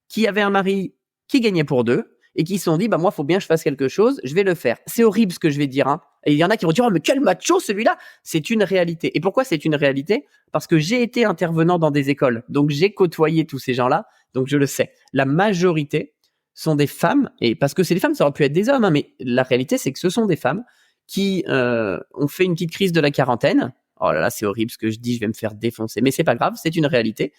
qui avaient un mari qui gagnait pour deux et qui se sont dit, moi, faut bien que je fasse quelque chose, je vais le faire. C'est horrible ce que je vais dire, Et il y en a qui vont dire, oh, mais quel macho celui-là! C'est une réalité. Et pourquoi c'est une réalité? Parce que j'ai été intervenant dans des écoles. Donc, j'ai côtoyé tous ces gens-là. Donc, je le sais. La majorité sont des femmes, et parce que c'est des femmes, ça aurait pu être des hommes, mais la réalité, c'est que ce sont des femmes qui ont fait une petite crise de la quarantaine. Oh là là, c'est horrible ce que je dis, je vais me faire défoncer. Mais c'est pas grave, c'est une réalité.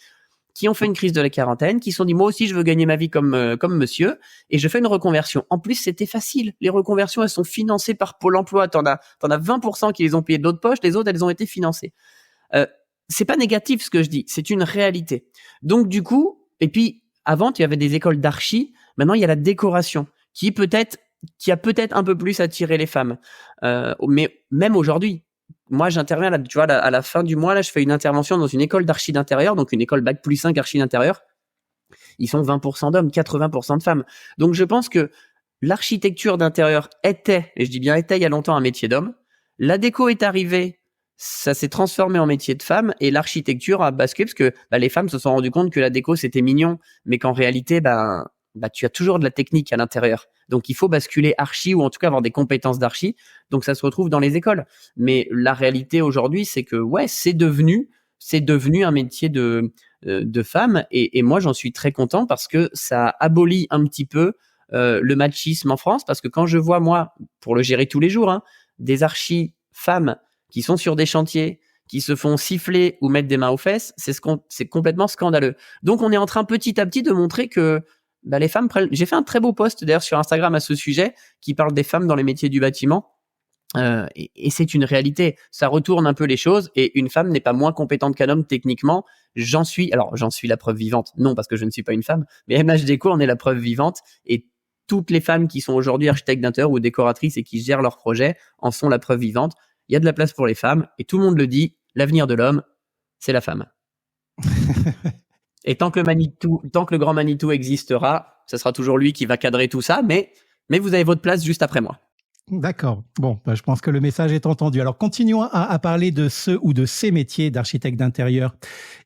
Qui ont fait une crise de la quarantaine, qui se sont dit, moi aussi, je veux gagner ma vie comme monsieur, et je fais une reconversion. En plus, c'était facile. Les reconversions, elles sont financées par Pôle emploi. T'en as 20% qui les ont payées de l'autre poche, les autres, elles ont été financées. C'est pas négatif ce que je dis, c'est une réalité. Donc, du coup, et puis, avant, tu avais des écoles d'archi. Maintenant, il y a la décoration qui a peut-être un peu plus attiré les femmes. Mais même aujourd'hui, moi, j'interviens là, tu vois, à la fin du mois, là, je fais une intervention dans une école d'archi d'intérieur, donc une école bac+5 archi d'intérieur. Ils sont 20% d'hommes, 80% de femmes. Donc, je pense que l'architecture d'intérieur était, et je dis bien était il y a longtemps, un métier d'homme. La déco est arrivée, ça s'est transformé en métier de femme, et l'architecture a basculé parce que les femmes se sont rendues compte que la déco c'était mignon, mais qu'en réalité, tu as toujours de la technique à l'intérieur. Donc, il faut basculer archi ou en tout cas avoir des compétences d'archi. Donc, ça se retrouve dans les écoles. Mais la réalité aujourd'hui, c'est que, c'est devenu un métier de femme. Et moi, j'en suis très content parce que ça abolit un petit peu le machisme en France. Parce que quand je vois, moi, pour le gérer tous les jours, des archis femmes qui sont sur des chantiers, qui se font siffler ou mettre des mains aux fesses, c'est complètement scandaleux. Donc, on est en train petit à petit de montrer que les femmes j'ai fait un très beau post d'ailleurs sur Instagram à ce sujet qui parle des femmes dans les métiers du bâtiment et c'est une réalité, ça retourne un peu les choses et une femme n'est pas moins compétente qu'un homme techniquement. J'en suis la preuve vivante, non parce que je ne suis pas une femme, mais MHDeco en est la preuve vivante et toutes les femmes qui sont aujourd'hui architectes d'intérieur ou décoratrices et qui gèrent leurs projets en sont la preuve vivante. Il y a de la place pour les femmes et tout le monde le dit, l'avenir de l'homme c'est la femme. Et tant que le grand Manitou existera, ce sera toujours lui qui va cadrer tout ça, mais vous avez votre place juste après moi. D'accord. Bon, je pense que le message est entendu. Alors, continuons à parler de ce ou de ces métiers d'architecte d'intérieur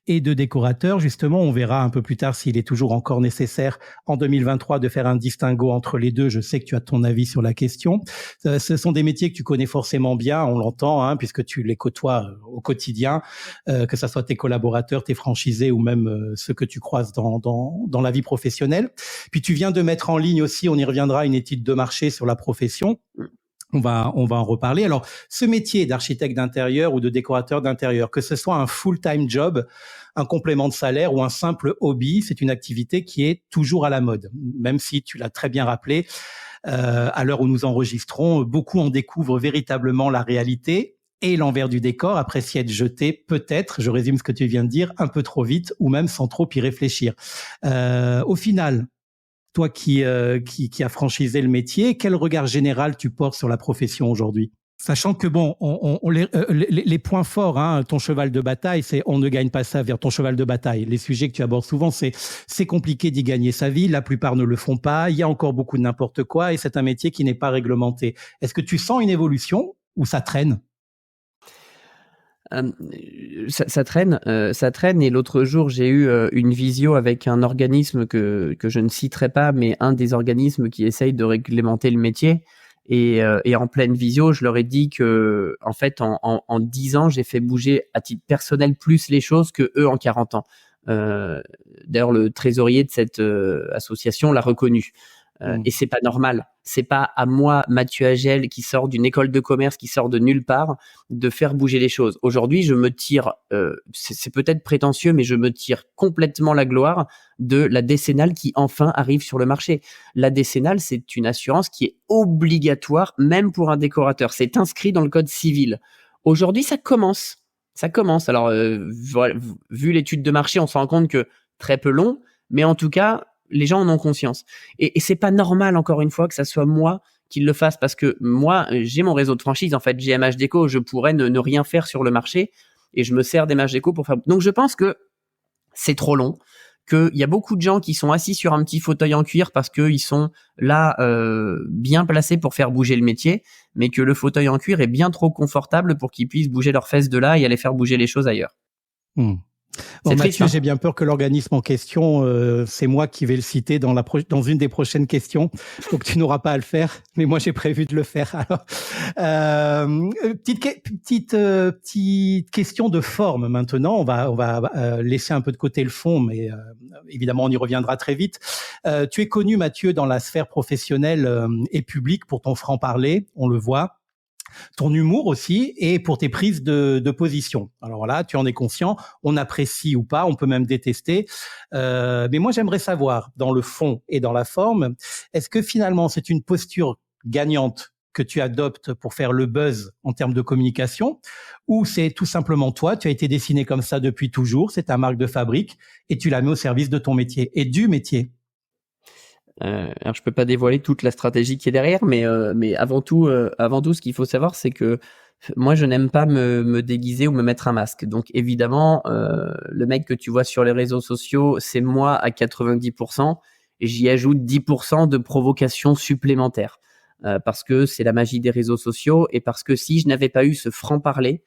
et de décorateur. Justement, on verra un peu plus tard s'il est toujours encore nécessaire en 2023 de faire un distinguo entre les deux. Je sais que tu as ton avis sur la question. Ce sont des métiers que tu connais forcément bien, on l'entend, puisque tu les côtoies au quotidien, que ça soit tes collaborateurs, tes franchisés ou même ceux que tu croises dans la vie professionnelle. Puis tu viens de mettre en ligne aussi, on y reviendra, une étude de marché sur la profession. On va en reparler. Alors, ce métier d'architecte d'intérieur ou de décorateur d'intérieur, que ce soit un full-time job, un complément de salaire ou un simple hobby, c'est une activité qui est toujours à la mode. Même si tu l'as très bien rappelé, à l'heure où nous enregistrons, beaucoup en découvrent véritablement la réalité Et l'envers du décor, apprécier être jeté, peut-être, je résume ce que tu viens de dire, un peu trop vite ou même sans trop y réfléchir. Au final, toi qui a franchisé le métier, quel regard général tu portes sur la profession aujourd'hui? Sachant que bon, les points forts, hein, ton cheval de bataille, c'est on ne gagne pas ça vers ton cheval de bataille. Les sujets que tu abordes souvent, c'est compliqué d'y gagner sa vie. La plupart ne le font pas. Il y a encore beaucoup de n'importe quoi et c'est un métier qui n'est pas réglementé. Est-ce que tu sens une évolution ou ça traîne? Ça traîne, ça traîne. Et l'autre jour, j'ai eu une visio avec un organisme que je ne citerai pas, mais un des organismes qui essaye de réglementer le métier. Et en pleine visio, je leur ai dit que, en fait, en 10 ans, j'ai fait bouger à titre personnel plus les choses que eux en 40 ans. D'ailleurs, le trésorier de cette association l'a reconnu. Et c'est pas normal. C'est pas à moi, Mathieu Agel, qui sort d'une école de commerce, qui sort de nulle part, de faire bouger les choses. Aujourd'hui, je me tire, c'est peut-être prétentieux, mais je me tire complètement la gloire de la décennale qui enfin arrive sur le marché. La décennale, c'est une assurance qui est obligatoire, même pour un décorateur. C'est inscrit dans le code civil. Aujourd'hui, ça commence. Ça commence. Alors, vu l'étude de marché, on se rend compte que très peu long, mais en tout cas, les gens en ont conscience. Et c'est pas normal, encore une fois, que ça soit moi qui le fasse, parce que moi, j'ai mon réseau de franchise. En fait, j'ai MH Déco, je pourrais ne rien faire sur le marché et je me sers d'MH Déco pour faire. Donc, je pense que c'est trop long, qu'il y a beaucoup de gens qui sont assis sur un petit fauteuil en cuir parce qu'ils sont là bien placés pour faire bouger le métier, mais que le fauteuil en cuir est bien trop confortable pour qu'ils puissent bouger leurs fesses de là et aller faire bouger les choses ailleurs. Bon, Mathieu, triste, hein. J'ai bien peur que l'organisme en question, c'est moi qui vais le citer dans une des prochaines questions. Donc, tu n'auras pas à le faire, mais moi, j'ai prévu de le faire. Alors, petite question de forme maintenant. On va laisser un peu de côté le fond, mais évidemment, on y reviendra très vite. Tu es connu, Mathieu, dans la sphère professionnelle et publique pour ton franc-parler, on le voit. Ton humour aussi et pour tes prises de position. Alors là, tu en es conscient, on apprécie ou pas, on peut même détester. Mais moi, j'aimerais savoir, dans le fond et dans la forme, est-ce que finalement, c'est une posture gagnante que tu adoptes pour faire le buzz en termes de communication, ou c'est tout simplement toi, tu as été dessiné comme ça depuis toujours, c'est ta marque de fabrique et tu la mets au service de ton métier et du métier? Alors je peux pas dévoiler toute la stratégie qui est derrière, mais avant tout, ce qu'il faut savoir, c'est que moi je n'aime pas me déguiser ou me mettre un masque. Donc évidemment, le mec que tu vois sur les réseaux sociaux, c'est moi à 90%, et j'y ajoute 10% de provocation supplémentaire, parce que c'est la magie des réseaux sociaux, et parce que si je n'avais pas eu ce franc-parler,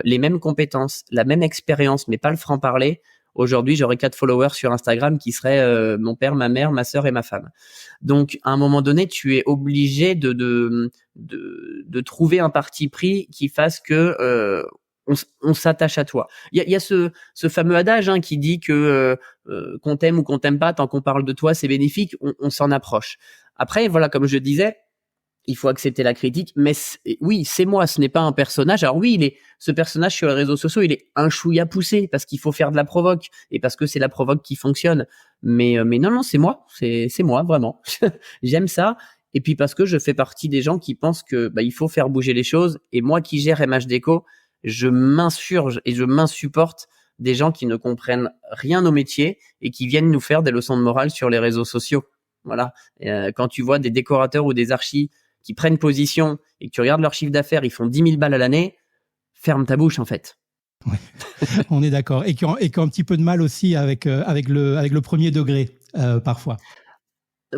les mêmes compétences, la même expérience, mais pas le franc-parler, aujourd'hui, j'aurais 4 followers sur Instagram qui seraient mon père, ma mère, ma sœur et ma femme. Donc, à un moment donné, tu es obligé de trouver un parti pris qui fasse que on s'attache à toi. Il y a ce fameux adage qui dit que qu'on t'aime ou qu'on t'aime pas, tant qu'on parle de toi, c'est bénéfique. On s'en approche. Après, voilà, comme je disais, il faut accepter la critique, mais oui, c'est moi, ce n'est pas un personnage. Alors oui, ce personnage sur les réseaux sociaux, il est un chouïa poussé parce qu'il faut faire de la provoque et parce que c'est la provoque qui fonctionne. Mais non, c'est moi, c'est moi vraiment. J'aime ça. Et puis parce que je fais partie des gens qui pensent que il faut faire bouger les choses. Et moi qui gère MH Déco, je m'insurge et je m'insupporte des gens qui ne comprennent rien au métier et qui viennent nous faire des leçons de morale sur les réseaux sociaux. Voilà. Quand tu vois des décorateurs ou des archis qui prennent position et que tu regardes leur chiffre d'affaires, ils font 10 000 balles à l'année, ferme ta bouche en fait. Ouais. On est d'accord. Et qui ont un petit peu de mal aussi avec le premier degré parfois.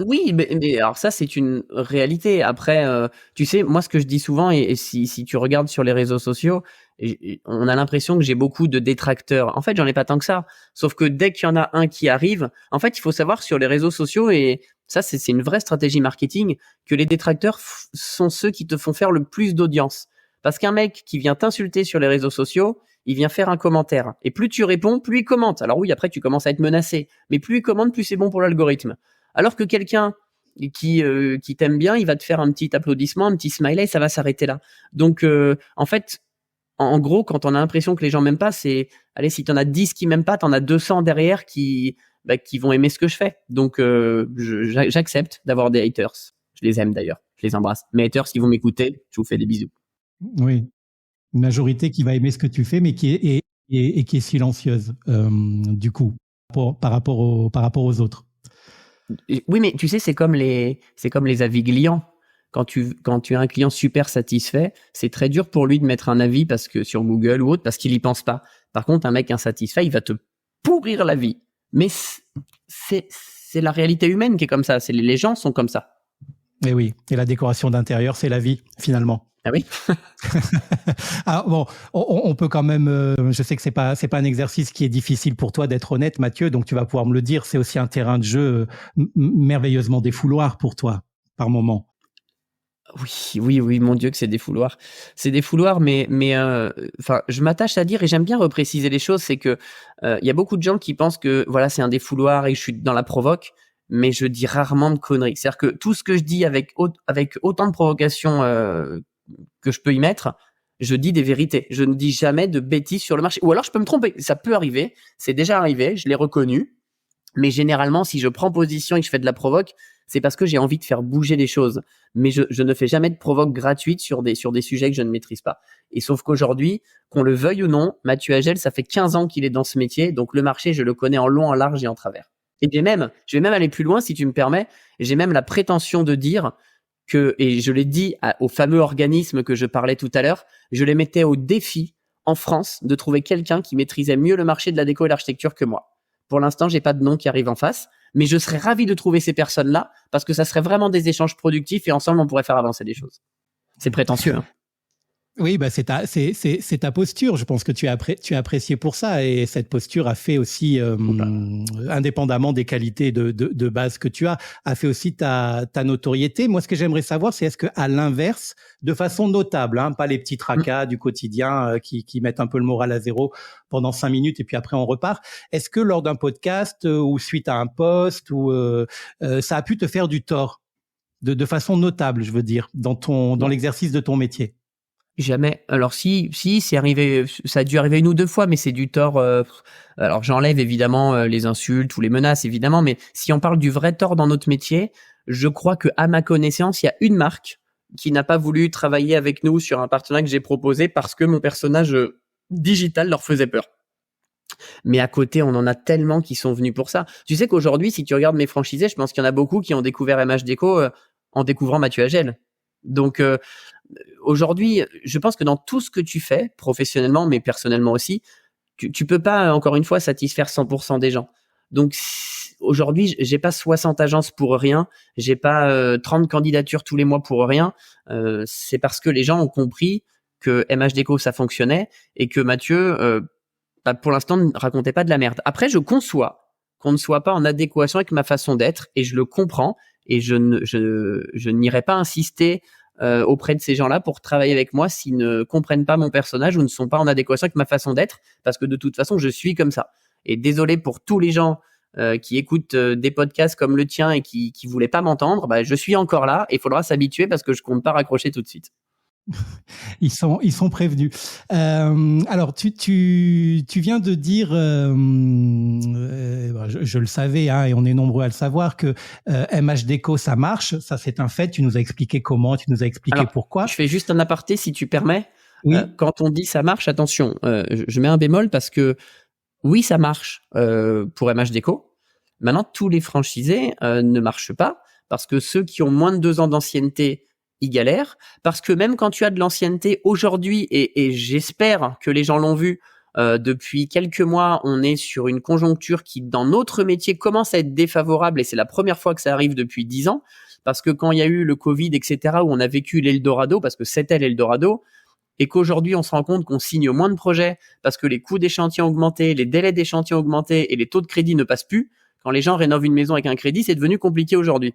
Oui, mais alors ça, c'est une réalité. Après, tu sais, moi, ce que je dis souvent, et si tu regardes sur les réseaux sociaux, on a l'impression que j'ai beaucoup de détracteurs. En fait, j'en ai pas tant que ça. Sauf que dès qu'il y en a un qui arrive, en fait, il faut savoir sur les réseaux sociaux, et ça, c'est une vraie stratégie marketing, que les détracteurs sont ceux qui te font faire le plus d'audience. Parce qu'un mec qui vient t'insulter sur les réseaux sociaux, il vient faire un commentaire. Et plus tu réponds, plus il commente. Alors oui, après, tu commences à être menacé. Mais plus il commente, plus c'est bon pour l'algorithme. Alors que quelqu'un qui t'aime bien, il va te faire un petit applaudissement, un petit smiley, ça va s'arrêter là. Donc, en fait, en gros, quand on a l'impression que les gens m'aiment pas, c'est, allez, si t'en as 10 qui m'aiment pas, t'en as 200 derrière qui vont aimer ce que je fais. Donc, j'accepte d'avoir des haters. Je les aime d'ailleurs. Je les embrasse. Mes haters, si vous m'écoutez, je vous fais des bisous. Oui. Une majorité qui va aimer ce que tu fais, mais et qui est silencieuse, du coup, par rapport aux autres. Oui, mais tu sais, c'est comme les avis clients. Quand tu as un client super satisfait, c'est très dur pour lui de mettre un avis parce que sur Google ou autre, parce qu'il y pense pas. Par contre, un mec insatisfait, il va te pourrir la vie. Mais c'est la réalité humaine qui est comme ça. Les gens sont comme ça. Et oui. Et la décoration d'intérieur, c'est la vie, finalement. Ah oui. Ah, bon, on peut quand même. Je sais que c'est pas un exercice qui est difficile pour toi d'être honnête, Mathieu. Donc tu vas pouvoir me le dire. C'est aussi un terrain de jeu merveilleusement défouloir pour toi, par moment. Oui, mon Dieu que c'est des fouloirs. C'est des fouloirs, mais enfin, je m'attache à dire et j'aime bien repréciser les choses, c'est que il y a beaucoup de gens qui pensent que voilà, c'est un défouloir et je suis dans la provoque, mais je dis rarement de conneries. C'est-à-dire que tout ce que je dis avec autant de provocation que je peux y mettre, je dis des vérités. Je ne dis jamais de bêtises sur le marché. Ou alors je peux me tromper, ça peut arriver, c'est déjà arrivé, je l'ai reconnu. Mais généralement, si je prends position et que je fais de la provoque, c'est parce que j'ai envie de faire bouger les choses. Mais je ne fais jamais de provoque gratuite sur des sujets que je ne maîtrise pas. Et sauf qu'aujourd'hui, qu'on le veuille ou non, Mathieu Hagel, ça fait 15 ans qu'il est dans ce métier. Donc le marché, je le connais en long, en large et en travers. Et je vais même aller plus loin, si tu me permets. J'ai même la prétention de dire que, et je l'ai dit au fameux organisme que je parlais tout à l'heure, je les mettais au défi en France de trouver quelqu'un qui maîtrisait mieux le marché de la déco et l'architecture que moi. Pour l'instant, j'ai pas de nom qui arrive en face, mais je serais ravi de trouver ces personnes-là parce que ça serait vraiment des échanges productifs et ensemble, on pourrait faire avancer les choses. C'est prétentieux, hein. Oui, bah c'est ta posture. Je pense que tu as apprécié pour ça, et cette posture a fait aussi, indépendamment des qualités de base que tu as fait aussi ta notoriété. Moi, ce que j'aimerais savoir, c'est est-ce que à l'inverse, de façon notable, hein, pas les petits tracas du quotidien qui mettent un peu le moral à zéro pendant 5 minutes et puis après on repart. Est-ce que lors d'un podcast ou suite à un post ou ça a pu te faire du tort de façon notable, je veux dire, dans l'exercice de ton métier? Jamais. Alors si, c'est arrivé, ça a dû arriver 1 ou 2 fois, mais c'est du tort. Alors j'enlève évidemment les insultes ou les menaces, évidemment, mais si on parle du vrai tort dans notre métier, je crois que à ma connaissance, il y a une marque qui n'a pas voulu travailler avec nous sur un partenariat que j'ai proposé parce que mon personnage digital leur faisait peur. Mais à côté, on en a tellement qui sont venus pour ça. Tu sais qu'aujourd'hui, si tu regardes mes franchisés, je pense qu'il y en a beaucoup qui ont découvert MH Déco en découvrant Mathieu Hagel. Donc aujourd'hui, je pense que dans tout ce que tu fais, professionnellement, mais personnellement aussi, tu peux pas, encore une fois, satisfaire 100% des gens. Donc aujourd'hui, j'ai pas 60 agences pour rien, j'ai pas 30 candidatures tous les mois pour rien. C'est parce que les gens ont compris que MH Déco, ça fonctionnait et que Mathieu, pour l'instant, ne racontait pas de la merde. Après, je conçois qu'on ne soit pas en adéquation avec ma façon d'être et je le comprends et je n'irai pas insister auprès de ces gens-là pour travailler avec moi s'ils ne comprennent pas mon personnage ou ne sont pas en adéquation avec ma façon d'être, parce que de toute façon, je suis comme ça. Et désolé pour tous les gens qui écoutent des podcasts comme le tien et qui voulaient pas m'entendre, bah, je suis encore là et il faudra s'habituer parce que je compte pas raccrocher tout de suite. Ils sont prévenus. Alors, tu viens de dire, je le savais, hein, et on est nombreux à le savoir, que MH Déco, ça marche. Ça, c'est un fait. Tu nous as expliqué comment, tu nous as expliqué pourquoi. Je fais juste un aparté, si tu permets. Oui. Quand on dit ça marche, attention, je mets un bémol parce que oui, ça marche pour MH Déco. Maintenant, tous les franchisés ne marchent pas parce que ceux qui ont moins de 2 ans d'ancienneté, ils galèrent, parce que même quand tu as de l'ancienneté aujourd'hui, et j'espère que les gens l'ont vu, depuis quelques mois, on est sur une conjoncture qui, dans notre métier, commence à être défavorable, et c'est la première fois que ça arrive depuis 10 ans, parce que quand il y a eu le Covid, etc., où on a vécu l'Eldorado, parce que c'était l'Eldorado, et qu'aujourd'hui, on se rend compte qu'on signe moins de projets, parce que les coûts des chantiers ont augmenté, les délais des chantiers ont augmenté, et les taux de crédit ne passent plus. Quand les gens rénovent une maison avec un crédit, c'est devenu compliqué aujourd'hui.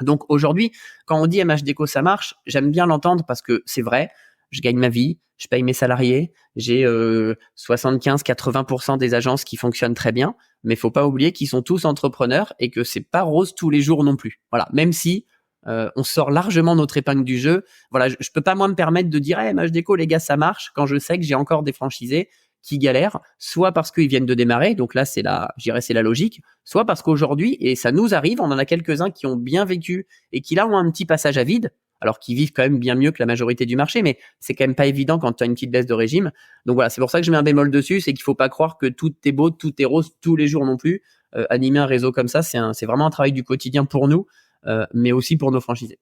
Donc aujourd'hui, quand on dit MH Déco, ça marche, j'aime bien l'entendre parce que c'est vrai, je gagne ma vie, je paye mes salariés, j'ai 75-80% des agences qui fonctionnent très bien, mais faut pas oublier qu'ils sont tous entrepreneurs et que c'est pas rose tous les jours non plus. Voilà, même si on sort largement notre épingle du jeu. Voilà, je peux pas moi me permettre de dire MH Déco, les gars, ça marche, quand je sais que j'ai encore des franchisés qui galèrent, soit parce qu'ils viennent de démarrer, donc là c'est la logique, soit parce qu'aujourd'hui, et ça nous arrive, on en a quelques-uns qui ont bien vécu et qui là ont un petit passage à vide, alors qu'ils vivent quand même bien mieux que la majorité du marché, mais c'est quand même pas évident quand tu as une petite baisse de régime. Donc voilà, c'est pour ça que je mets un bémol dessus, c'est qu'il faut pas croire que tout est beau, tout est rose tous les jours non plus. Animer un réseau comme ça, c'est vraiment un travail du quotidien pour nous, mais aussi pour nos franchisés.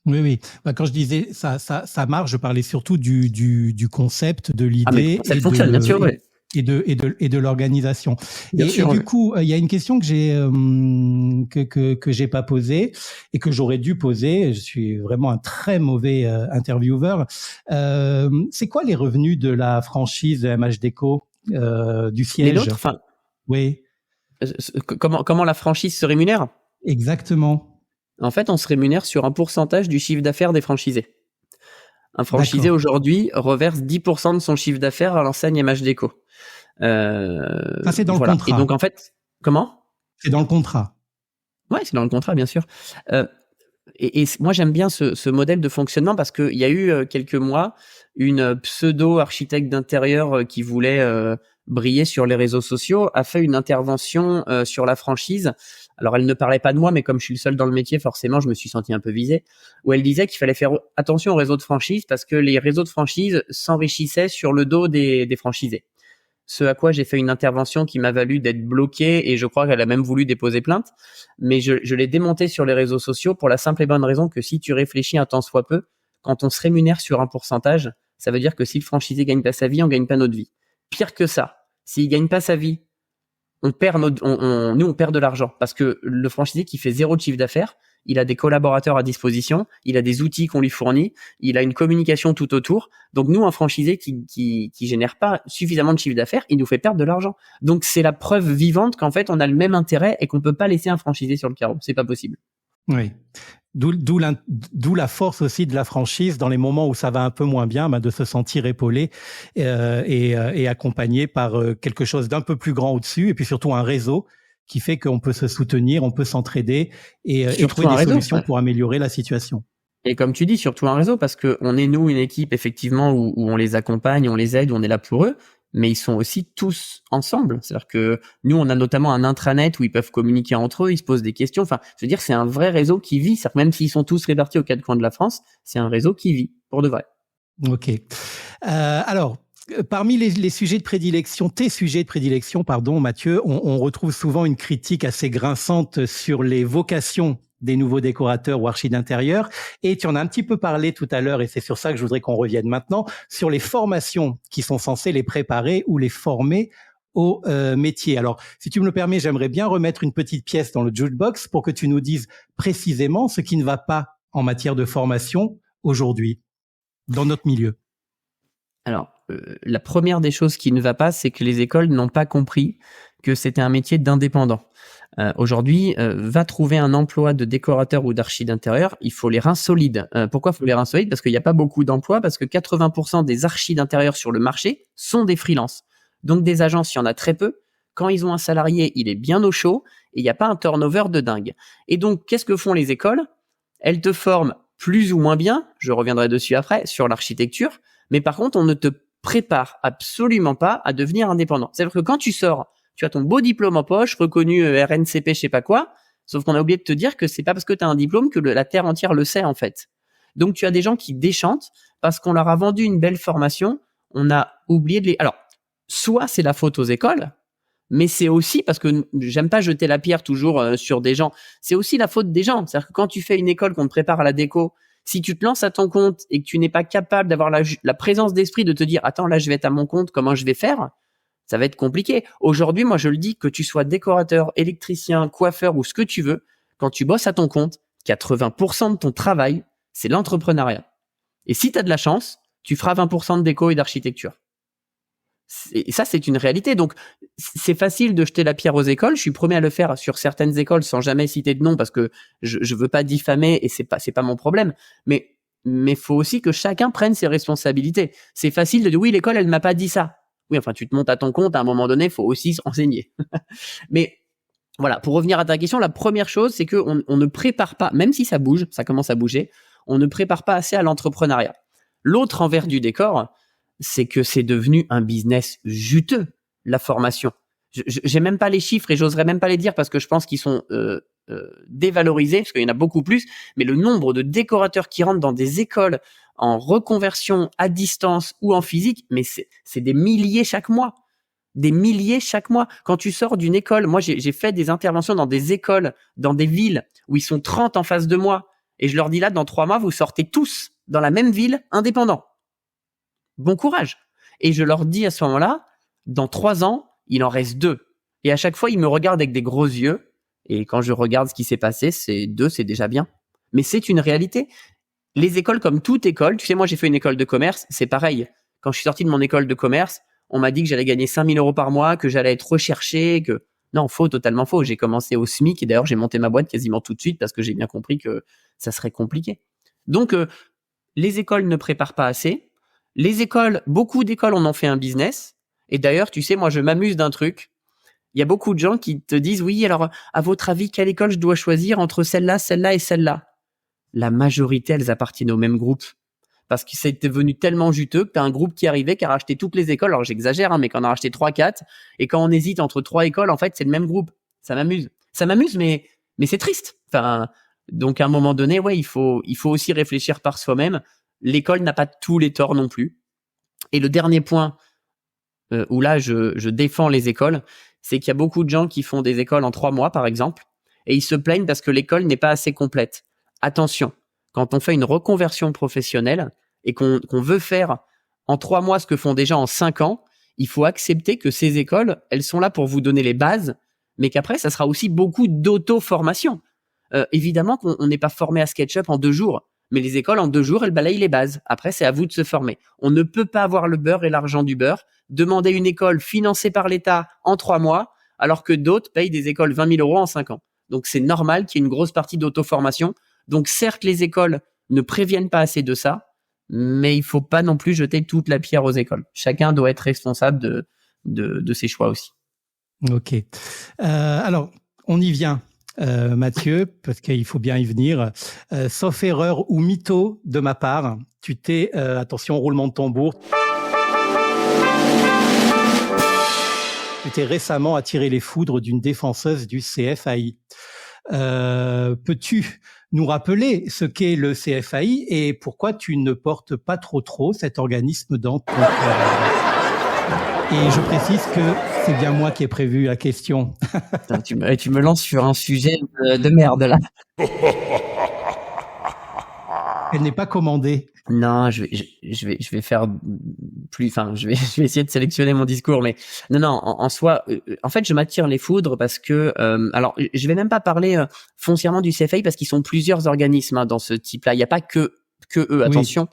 Oui, oui. Bah, quand je disais ça marche, je parlais surtout du concept, de l'idée Ça fonctionne, bien sûr, ouais. et de l'organisation. Bien sûr, du coup, il y a une question que j'ai pas posée et que j'aurais dû poser. Je suis vraiment un très mauvais intervieweur. C'est quoi les revenus de la franchise de MH Déco, du siège? Les nôtres, enfin. Oui. Comment la franchise se rémunère? Exactement. En fait, on se rémunère sur un pourcentage du chiffre d'affaires des franchisés. Un franchisé aujourd'hui reverse 10% de son chiffre d'affaires à l'enseigne MH Déco. Ça, c'est dans le contrat. Et donc, en fait, comment? C'est dans le contrat. Ouais, c'est dans le contrat, bien sûr. Et moi, j'aime bien ce modèle de fonctionnement parce qu'il y a eu quelques mois une pseudo-architecte d'intérieur qui voulait briller sur les réseaux sociaux, a fait une intervention sur la franchise. Alors, elle ne parlait pas de moi, mais comme je suis le seul dans le métier, forcément, je me suis senti un peu visé, où elle disait qu'il fallait faire attention aux réseaux de franchise parce que les réseaux de franchise s'enrichissaient sur le dos des franchisés. Ce à quoi j'ai fait une intervention qui m'a valu d'être bloqué et je crois qu'elle a même voulu déposer plainte. Mais je l'ai démonté sur les réseaux sociaux pour la simple et bonne raison que si tu réfléchis un tant soit peu, quand on se rémunère sur un pourcentage, ça veut dire que si le franchisé gagne pas sa vie, on gagne pas notre vie. Pire que ça, s'il gagne pas sa vie, on perd on perd de l'argent parce que le franchisé qui fait 0 de chiffre d'affaires, il a des collaborateurs à disposition, il a des outils qu'on lui fournit, il a une communication tout autour. Donc nous, un franchisé qui génère pas suffisamment de chiffre d'affaires, il nous fait perdre de l'argent. Donc c'est la preuve vivante qu'en fait on a le même intérêt et qu'on peut pas laisser un franchisé sur le carreau. C'est pas possible. Oui. D'où la force aussi de la franchise dans les moments où ça va un peu moins bien, de se sentir épaulé et accompagné par quelque chose d'un peu plus grand au-dessus et puis surtout un réseau qui fait qu'on peut se soutenir, on peut s'entraider et trouver des solutions pour améliorer la situation. Et comme tu dis, surtout un réseau, parce que on est nous une équipe effectivement où on les accompagne, on les aide, où on est là pour eux, mais ils sont aussi tous ensemble. C'est-à-dire que nous, on a notamment un intranet où ils peuvent communiquer entre eux, ils se posent des questions. Enfin, je veux dire, c'est un vrai réseau qui vit. C'est-à-dire que même s'ils sont tous répartis aux 4 coins de la France, c'est un réseau qui vit, pour de vrai. Ok. Alors, parmi les sujets de prédilection, tes sujets de prédilection, pardon, Mathieu, on retrouve souvent une critique assez grinçante sur les vocations des nouveaux décorateurs ou archis d'intérieur. Et tu en as un petit peu parlé tout à l'heure, et c'est sur ça que je voudrais qu'on revienne maintenant, sur les formations qui sont censées les préparer ou les former au métier. Alors, si tu me le permets, j'aimerais bien remettre une petite pièce dans le jukebox pour que tu nous dises précisément ce qui ne va pas en matière de formation aujourd'hui dans notre milieu. Alors, la première des choses qui ne va pas, c'est que les écoles n'ont pas compris que c'était un métier d'indépendant. Aujourd'hui, va trouver un emploi de décorateur ou d'archi d'intérieur, il faut les reins solides. Pourquoi il faut les reins solides? Parce qu'il n'y a pas beaucoup d'emplois, parce que 80% des archis d'intérieur sur le marché sont des freelances. Donc des agences, il y en a très peu. Quand ils ont un salarié, il est bien au chaud et il n'y a pas un turnover de dingue. Et donc, qu'est-ce que font les écoles? Elles te forment plus ou moins bien, je reviendrai dessus après, sur l'architecture, mais par contre, on ne te prépare absolument pas à devenir indépendant. C'est-à-dire que quand tu sors, tu as ton beau diplôme en poche, reconnu RNCP, je sais pas quoi, sauf qu'on a oublié de te dire que c'est pas parce que tu as un diplôme que la terre entière le sait, en fait. Donc, tu as des gens qui déchantent parce qu'on leur a vendu une belle formation, on a oublié de les... Alors, soit c'est la faute aux écoles, mais c'est aussi parce que j'aime pas jeter la pierre toujours sur des gens. C'est aussi la faute des gens. C'est-à-dire que quand tu fais une école qu'on te prépare à la déco, si tu te lances à ton compte et que tu n'es pas capable d'avoir la présence d'esprit de te dire « Attends, là, je vais être à mon compte, comment je vais faire ?» Ça va être compliqué. Aujourd'hui, moi, je le dis, que tu sois décorateur, électricien, coiffeur ou ce que tu veux, quand tu bosses à ton compte, 80% de ton travail, c'est l'entrepreneuriat. Et si tu as de la chance, tu feras 20% de déco et d'architecture. Et ça, c'est une réalité. Donc, c'est facile de jeter la pierre aux écoles. Je suis premier à le faire sur certaines écoles sans jamais citer de nom parce que je veux pas diffamer et c'est pas mon problème. Mais faut aussi que chacun prenne ses responsabilités. C'est facile de dire oui, l'école, elle m'a pas dit ça. Oui, enfin, tu te montes à ton compte. À un moment donné, faut aussi s'enseigner. Mais voilà, pour revenir à ta question, la première chose, c'est que on ne prépare pas, même si ça bouge, ça commence à bouger, on ne prépare pas assez à l'entrepreneuriat. L'autre envers du décor, c'est que c'est devenu un business juteux, la formation. J'ai même pas les chiffres et j'oserais même pas les dire parce que je pense qu'ils sont dévalorisé, parce qu'il y en a beaucoup plus, mais le nombre de décorateurs qui rentrent dans des écoles en reconversion à distance ou en physique, mais c'est des milliers chaque mois. Des milliers chaque mois. Quand tu sors d'une école, moi j'ai fait des interventions dans des écoles, dans des villes où ils sont 30 en face de moi, et je leur dis là, dans 3 mois, vous sortez tous dans la même ville, indépendants. Bon courage. Et je leur dis à ce moment-là, dans 3 ans, il en reste 2. Et à chaque fois, ils me regardent avec des gros yeux. Et quand je regarde ce qui s'est passé, c'est 2, c'est déjà bien. Mais c'est une réalité. Les écoles, comme toute école, tu sais, moi j'ai fait une école de commerce, c'est pareil. Quand je suis sorti de mon école de commerce, on m'a dit que j'allais gagner 5 000 euros par mois, que j'allais être recherché, que... Non, faux, totalement faux. J'ai commencé au SMIC et d'ailleurs j'ai monté ma boîte quasiment tout de suite parce que j'ai bien compris que ça serait compliqué. Donc, les écoles ne préparent pas assez. Les écoles, beaucoup d'écoles en ont fait un business. Et d'ailleurs, tu sais, moi je m'amuse d'un truc. Il y a beaucoup de gens qui te disent, oui, alors à votre avis, quelle école je dois choisir entre celle-là, celle-là et celle-là? La majorité, elles appartiennent au même groupe. Parce que c'est devenu tellement juteux que tu as un groupe qui arrivait, qui a racheté toutes les écoles. Alors j'exagère, hein, mais qu'on a racheté 3-4. Et quand on hésite entre 3 écoles, en fait, c'est le même groupe. Ça m'amuse. Ça m'amuse, mais c'est triste. Enfin, donc à un moment donné, ouais, il faut aussi réfléchir par soi-même. L'école n'a pas tous les torts non plus. Et le dernier point où là, je défends les écoles, c'est qu'il y a beaucoup de gens qui font des écoles en 3 mois, par exemple, et ils se plaignent parce que l'école n'est pas assez complète. Attention, quand on fait une reconversion professionnelle et qu'on veut faire en 3 mois ce que font des gens en 5 ans, il faut accepter que ces écoles, elles sont là pour vous donner les bases, mais qu'après, ça sera aussi beaucoup d'auto-formation. Évidemment qu'on n'est pas formé à SketchUp en 2 jours, mais les écoles, en 2 jours, elles balayent les bases. Après, c'est à vous de se former. On ne peut pas avoir le beurre et l'argent du beurre, demander une école financée par l'État en 3 mois, alors que d'autres payent des écoles 20 000 euros en 5 ans. Donc, c'est normal qu'il y ait une grosse partie d'auto-formation. Donc, certes, les écoles ne préviennent pas assez de ça, mais il faut pas non plus jeter toute la pierre aux écoles. Chacun doit être responsable de ses choix aussi. Ok. Alors, on y vient, Mathieu, parce qu'il faut bien y venir. Sauf erreur ou mytho de ma part, tu t'es, attention, roulement de tambour, tu t'es récemment attiré les foudres d'une défenseuse du CFAI. Peux-tu nous rappeler ce qu'est le CFAI et pourquoi tu ne portes pas trop cet organisme dans ton cœur? Et je précise que c'est bien moi qui ai prévu la question. Putain, tu me lances sur un sujet de merde là. Elle n'est pas commandée. Non, je vais faire plus. Enfin, je vais essayer de sélectionner mon discours, mais non. En soi, en fait, je m'attire les foudres parce que, alors, je vais même pas parler foncièrement du CFAI parce qu'ils sont plusieurs organismes hein, dans ce type-là. Il n'y a pas que eux. Attention.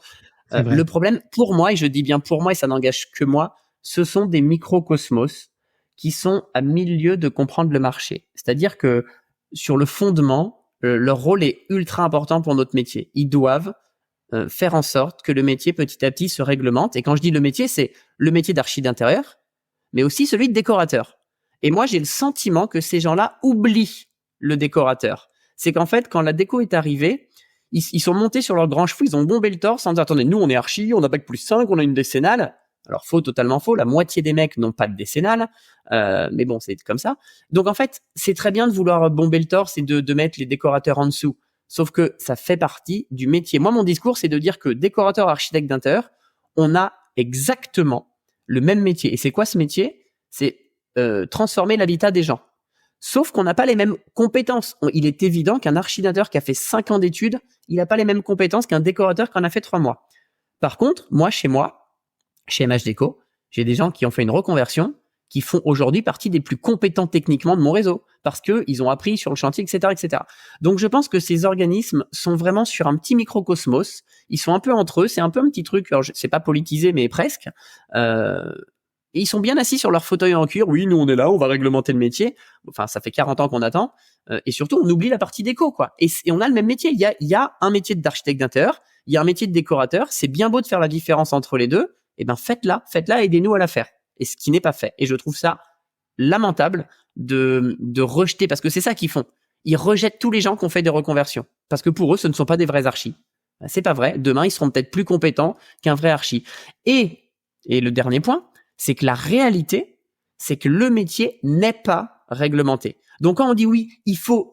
Oui, le problème, pour moi, et je dis bien pour moi, et ça n'engage que moi, ce sont des microcosmos qui sont à 1000 lieues de comprendre le marché. C'est-à-dire que sur le fondement, leur rôle est ultra important pour notre métier. Ils doivent faire en sorte que le métier petit à petit se réglemente. Et quand je dis le métier, c'est le métier d'archi d'intérieur, mais aussi celui de décorateur. Et moi, j'ai le sentiment que ces gens-là oublient le décorateur. C'est qu'en fait, quand la déco est arrivée, ils sont montés sur leur grand chevaux, ils ont bombé le torse en disant « Attendez, nous, on est archi, on a bac+5, on a une décennale. » Alors, faux, totalement faux. La moitié des mecs n'ont pas de décennale. Mais bon, c'est comme ça. Donc, en fait, c'est très bien de vouloir bomber le torse et de mettre les décorateurs en dessous. Sauf que ça fait partie du métier. Moi, mon discours, c'est de dire que décorateur, architecte d'intérieur, on a exactement le même métier. Et c'est quoi ce métier? C'est transformer l'habitat des gens. Sauf qu'on n'a pas les mêmes compétences. Il est évident qu'un archi d'intérieur qui a fait 5 ans d'études, il n'a pas les mêmes compétences qu'un décorateur qui en a fait 3 mois. Par contre, chez MH Déco, j'ai des gens qui ont fait une reconversion, qui font aujourd'hui partie des plus compétents techniquement de mon réseau, parce que ils ont appris sur le chantier, etc., etc. Donc, je pense que ces organismes sont vraiment sur un petit microcosmos. Ils sont un peu entre eux. C'est un peu un petit truc. Alors, c'est pas politisé, mais presque. Et ils sont bien assis sur leur fauteuil en cuir. Oui, nous, on est là, on va réglementer le métier. Enfin, ça fait 40 ans qu'on attend. Et surtout, on oublie la partie déco, quoi. Et on a le même métier. Il y a un métier d'architecte d'intérieur. Il y a un métier de décorateur. C'est bien beau de faire la différence entre les deux. Eh ben, faites-la, aidez-nous à la faire. Et ce qui n'est pas fait. Et je trouve ça lamentable de rejeter, parce que c'est ça qu'ils font. Ils rejettent tous les gens qui ont fait des reconversions. Parce que pour eux, ce ne sont pas des vrais archis. Ben, c'est pas vrai. Demain, ils seront peut-être plus compétents qu'un vrai archi. Et le dernier point, c'est que la réalité, c'est que le métier n'est pas réglementé. Donc quand on dit oui, il faut,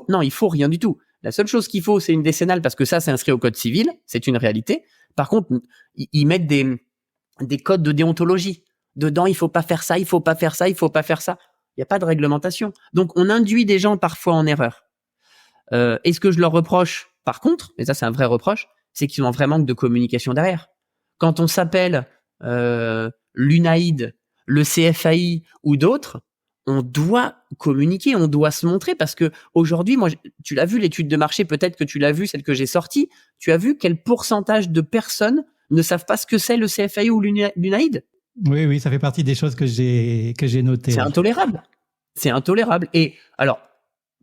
non, il faut rien du tout. La seule chose qu'il faut, c'est une décennale parce que ça, c'est inscrit au code civil, c'est une réalité. Par contre, ils mettent des codes de déontologie. Dedans, il faut pas faire ça, il faut pas faire ça, il faut pas faire ça. Il n'y a pas de réglementation. Donc, on induit des gens parfois en erreur. Et ce que je leur reproche, par contre, et ça c'est un vrai reproche, c'est qu'ils ont un vrai manque de communication derrière. Quand on s'appelle l'UNAID, le CFAI ou d'autres, on doit communiquer, on doit se montrer parce que aujourd'hui, moi, tu l'as vu l'étude de marché, peut-être que tu l'as vu, celle que j'ai sortie, tu as vu quel pourcentage de personnes ne savent pas ce que c'est le CFAI ou l'UNAID? Oui, ça fait partie des choses que j'ai notées. C'est intolérable. C'est intolérable. Et alors,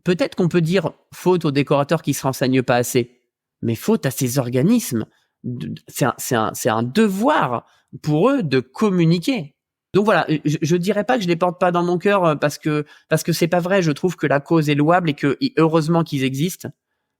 peut-être qu'on peut dire faute aux décorateurs qui se renseignent pas assez, mais faute à ces organismes. C'est un devoir pour eux de communiquer. Donc voilà, je dirais pas que je les porte pas dans mon cœur parce que c'est pas vrai. Je trouve que la cause est louable et que heureusement qu'ils existent.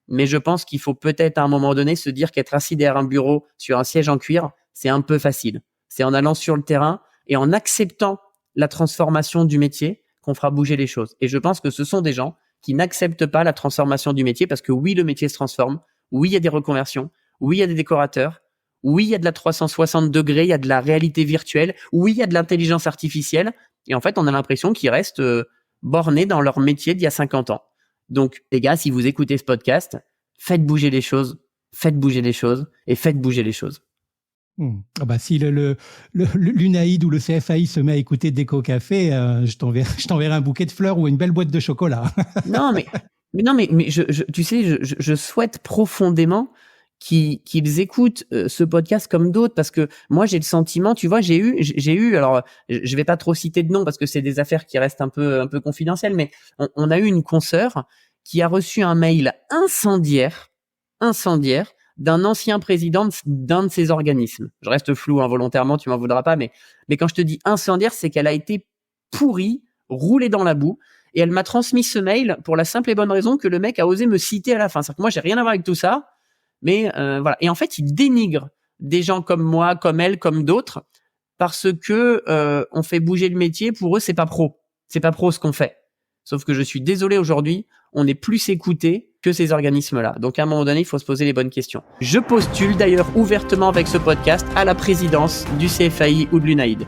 Mais je pense qu'il faut peut-être à un moment donné se dire qu'être assis derrière un bureau sur un siège en cuir, c'est un peu facile. C'est en allant sur le terrain et en acceptant la transformation du métier qu'on fera bouger les choses. Et je pense que ce sont des gens qui n'acceptent pas la transformation du métier parce que oui, le métier se transforme. Oui, il y a des reconversions. Oui, il y a des décorateurs. Oui, il y a de la 360 degrés, il y a de la réalité virtuelle. Oui, il y a de l'intelligence artificielle. Et en fait, on a l'impression qu'ils restent bornés dans leur métier d'il y a 50 ans. Donc, les gars, si vous écoutez ce podcast, faites bouger les choses et faites bouger les choses. Ah bah, si l'UNAID ou le CFAI se met à écouter Déco Café, je t'enverrai un bouquet de fleurs ou une belle boîte de chocolat. Non, mais tu sais, je souhaite profondément qu'ils écoutent ce podcast comme d'autres parce que moi j'ai le sentiment, tu vois, j'ai eu alors je vais pas trop citer de nom parce que c'est des affaires qui restent un peu confidentielles, mais on a eu une consoeur qui a reçu un mail incendiaire d'un ancien président d'un de ces organismes. Je reste flou involontairement, tu m'en voudras pas, mais quand je te dis incendiaire, c'est qu'elle a été pourrie, roulée dans la boue. Et elle m'a transmis ce mail pour la simple et bonne raison que le mec a osé me citer à la fin. C'est-à-dire que moi, j'ai rien à voir avec tout ça. Mais voilà. Et en fait, il dénigre des gens comme moi, comme elle, comme d'autres, parce que on fait bouger le métier. Pour eux, c'est pas pro. C'est pas pro ce qu'on fait. Sauf que je suis désolé aujourd'hui, on est plus écouté que ces organismes-là. Donc à un moment donné, il faut se poser les bonnes questions. Je postule d'ailleurs ouvertement avec ce podcast à la présidence du CFAI ou de l'UNAID.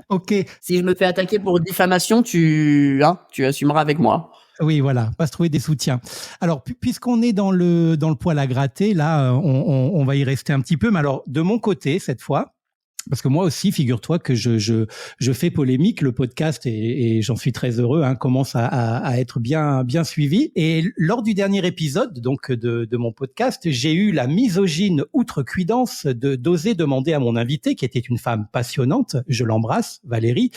Ok. Si je me fais attaquer pour diffamation, tu assumeras avec moi. Oui, voilà, pas se trouver des soutiens. Alors, puisqu'on est dans le poil à gratter, là, on va y rester un petit peu. Mais alors, de mon côté, cette fois, parce que moi aussi, figure-toi que je fais polémique. Le podcast, et j'en suis très heureux, commence à être bien suivi. Et lors du dernier épisode donc de mon podcast, j'ai eu la misogyne outrecuidance d'oser demander à mon invité, qui était une femme passionnante, je l'embrasse, Valérie,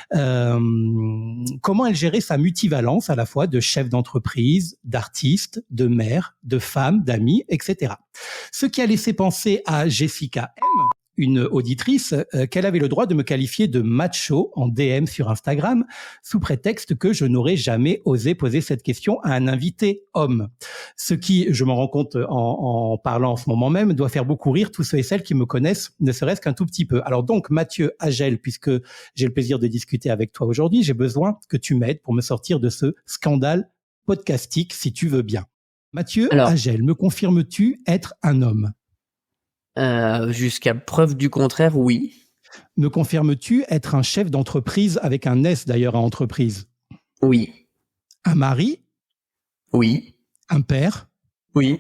comment elle gérait sa multivalence à la fois de chef d'entreprise, d'artiste, de mère, de femme, d'amie, etc. Ce qui a laissé penser à Jessica M, une auditrice, qu'elle avait le droit de me qualifier de macho en DM sur Instagram, sous prétexte que je n'aurais jamais osé poser cette question à un invité homme. Ce qui, je m'en rends compte en parlant en ce moment même, doit faire beaucoup rire tous ceux et celles qui me connaissent, ne serait-ce qu'un tout petit peu. Alors donc, Mathieu Agel, puisque j'ai le plaisir de discuter avec toi aujourd'hui, j'ai besoin que tu m'aides pour me sortir de ce scandale podcastique, si tu veux bien. Mathieu Agel, me confirmes-tu être un homme ? Jusqu'à preuve du contraire, oui. Me confirmes-tu être un chef d'entreprise avec un S d'ailleurs à entreprise ? Oui. Un mari ? Oui. Un père ? Oui.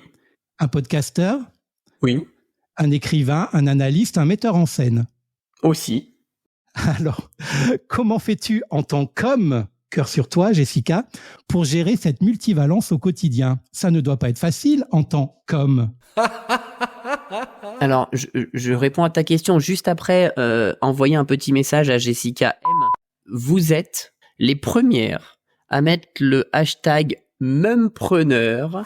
Un podcasteur ? Oui. Un écrivain, un analyste, un metteur en scène ? Aussi. Alors, comment fais-tu en tant qu'homme, cœur sur toi, Jessica, pour gérer cette multivalence au quotidien ? Ça ne doit pas être facile en tant qu'homme. Alors, je réponds à ta question juste après envoyer un petit message à Jessica M. Vous êtes les premières à mettre le hashtag meumpreneur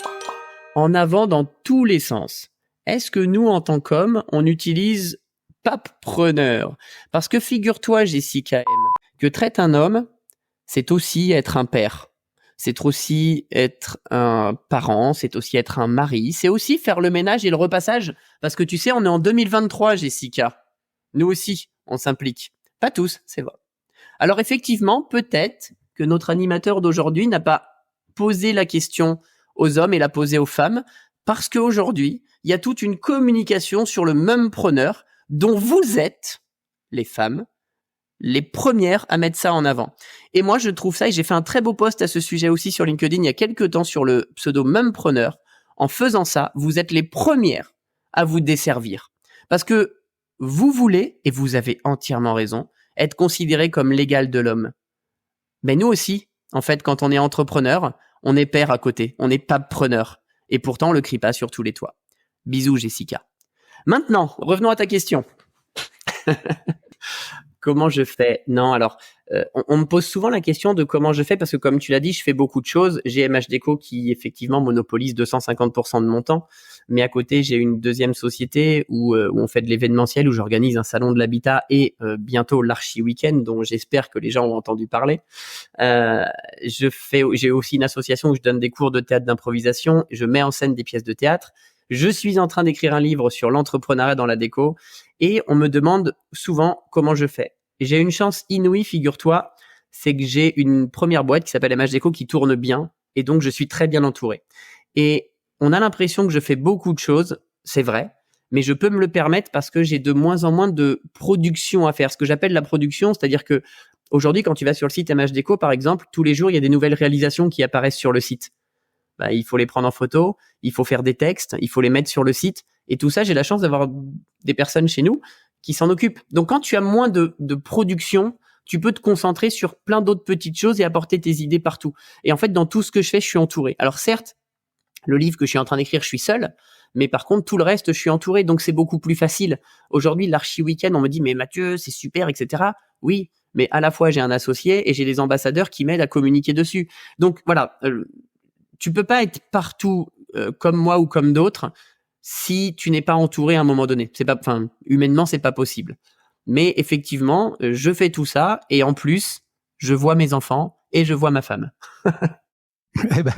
en avant dans tous les sens. Est-ce que nous, en tant qu'hommes, on utilise papepreneur ? Parce que figure-toi, Jessica M, que traite un homme, c'est aussi être un père. C'est aussi être un parent, c'est aussi être un mari, c'est aussi faire le ménage et le repassage. Parce que tu sais, on est en 2023, Jessica. Nous aussi, on s'implique. Pas tous, c'est vrai. Alors effectivement, peut-être que notre animateur d'aujourd'hui n'a pas posé la question aux hommes et l'a posée aux femmes, parce qu'aujourd'hui, il y a toute une communication sur le mumpreneur dont vous êtes, les femmes, les premières à mettre ça en avant. Et moi, je trouve ça, et j'ai fait un très beau post à ce sujet aussi sur LinkedIn il y a quelques temps sur le pseudo mumpreneur. En faisant ça, vous êtes les premières à vous desservir. Parce que vous voulez, et vous avez entièrement raison, être considéré comme l'égal de l'homme. Mais nous aussi, en fait, quand on est entrepreneur, on est père à côté, on n'est pas preneur. Et pourtant, on le crie pas sur tous les toits. Bisous, Jessica. Maintenant, revenons à ta question. Comment je fais? Non, alors, on me pose souvent la question de comment je fais parce que comme tu l'as dit, je fais beaucoup de choses. J'ai MH Déco qui effectivement monopolise 250% de mon temps, mais à côté j'ai une deuxième société où on fait de l'événementiel, où j'organise un salon de l'habitat et bientôt l'Archi Week-end dont j'espère que les gens ont entendu parler. J'ai aussi une association où je donne des cours de théâtre d'improvisation, je mets en scène des pièces de théâtre. Je suis en train d'écrire un livre sur l'entrepreneuriat dans la déco et on me demande souvent comment je fais. Et j'ai une chance inouïe, figure-toi, c'est que j'ai une première boîte qui s'appelle MH Déco qui tourne bien et donc je suis très bien entouré. Et on a l'impression que je fais beaucoup de choses, c'est vrai, mais je peux me le permettre parce que j'ai de moins en moins de production à faire. Ce que j'appelle la production, c'est-à-dire que aujourd'hui, quand tu vas sur le site MH Déco, par exemple, tous les jours, il y a des nouvelles réalisations qui apparaissent sur le site. Il faut les prendre en photo, il faut faire des textes, il faut les mettre sur le site. Et tout ça, j'ai la chance d'avoir des personnes chez nous qui s'en occupent. Donc, quand tu as moins de production, tu peux te concentrer sur plein d'autres petites choses et apporter tes idées partout. Et en fait, dans tout ce que je fais, je suis entouré. Alors certes, le livre que je suis en train d'écrire, je suis seul, mais par contre, tout le reste, je suis entouré, donc c'est beaucoup plus facile. Aujourd'hui, l'Archi Week-end, on me dit, mais Mathieu, c'est super, etc. Oui, mais à la fois, j'ai un associé et j'ai des ambassadeurs qui m'aident à communiquer dessus. Donc voilà, tu peux pas être partout comme moi ou comme d'autres si tu n'es pas entouré à un moment donné. Humainement, c'est pas possible. Mais effectivement, je fais tout ça et en plus, je vois mes enfants et je vois ma femme. Eh ben,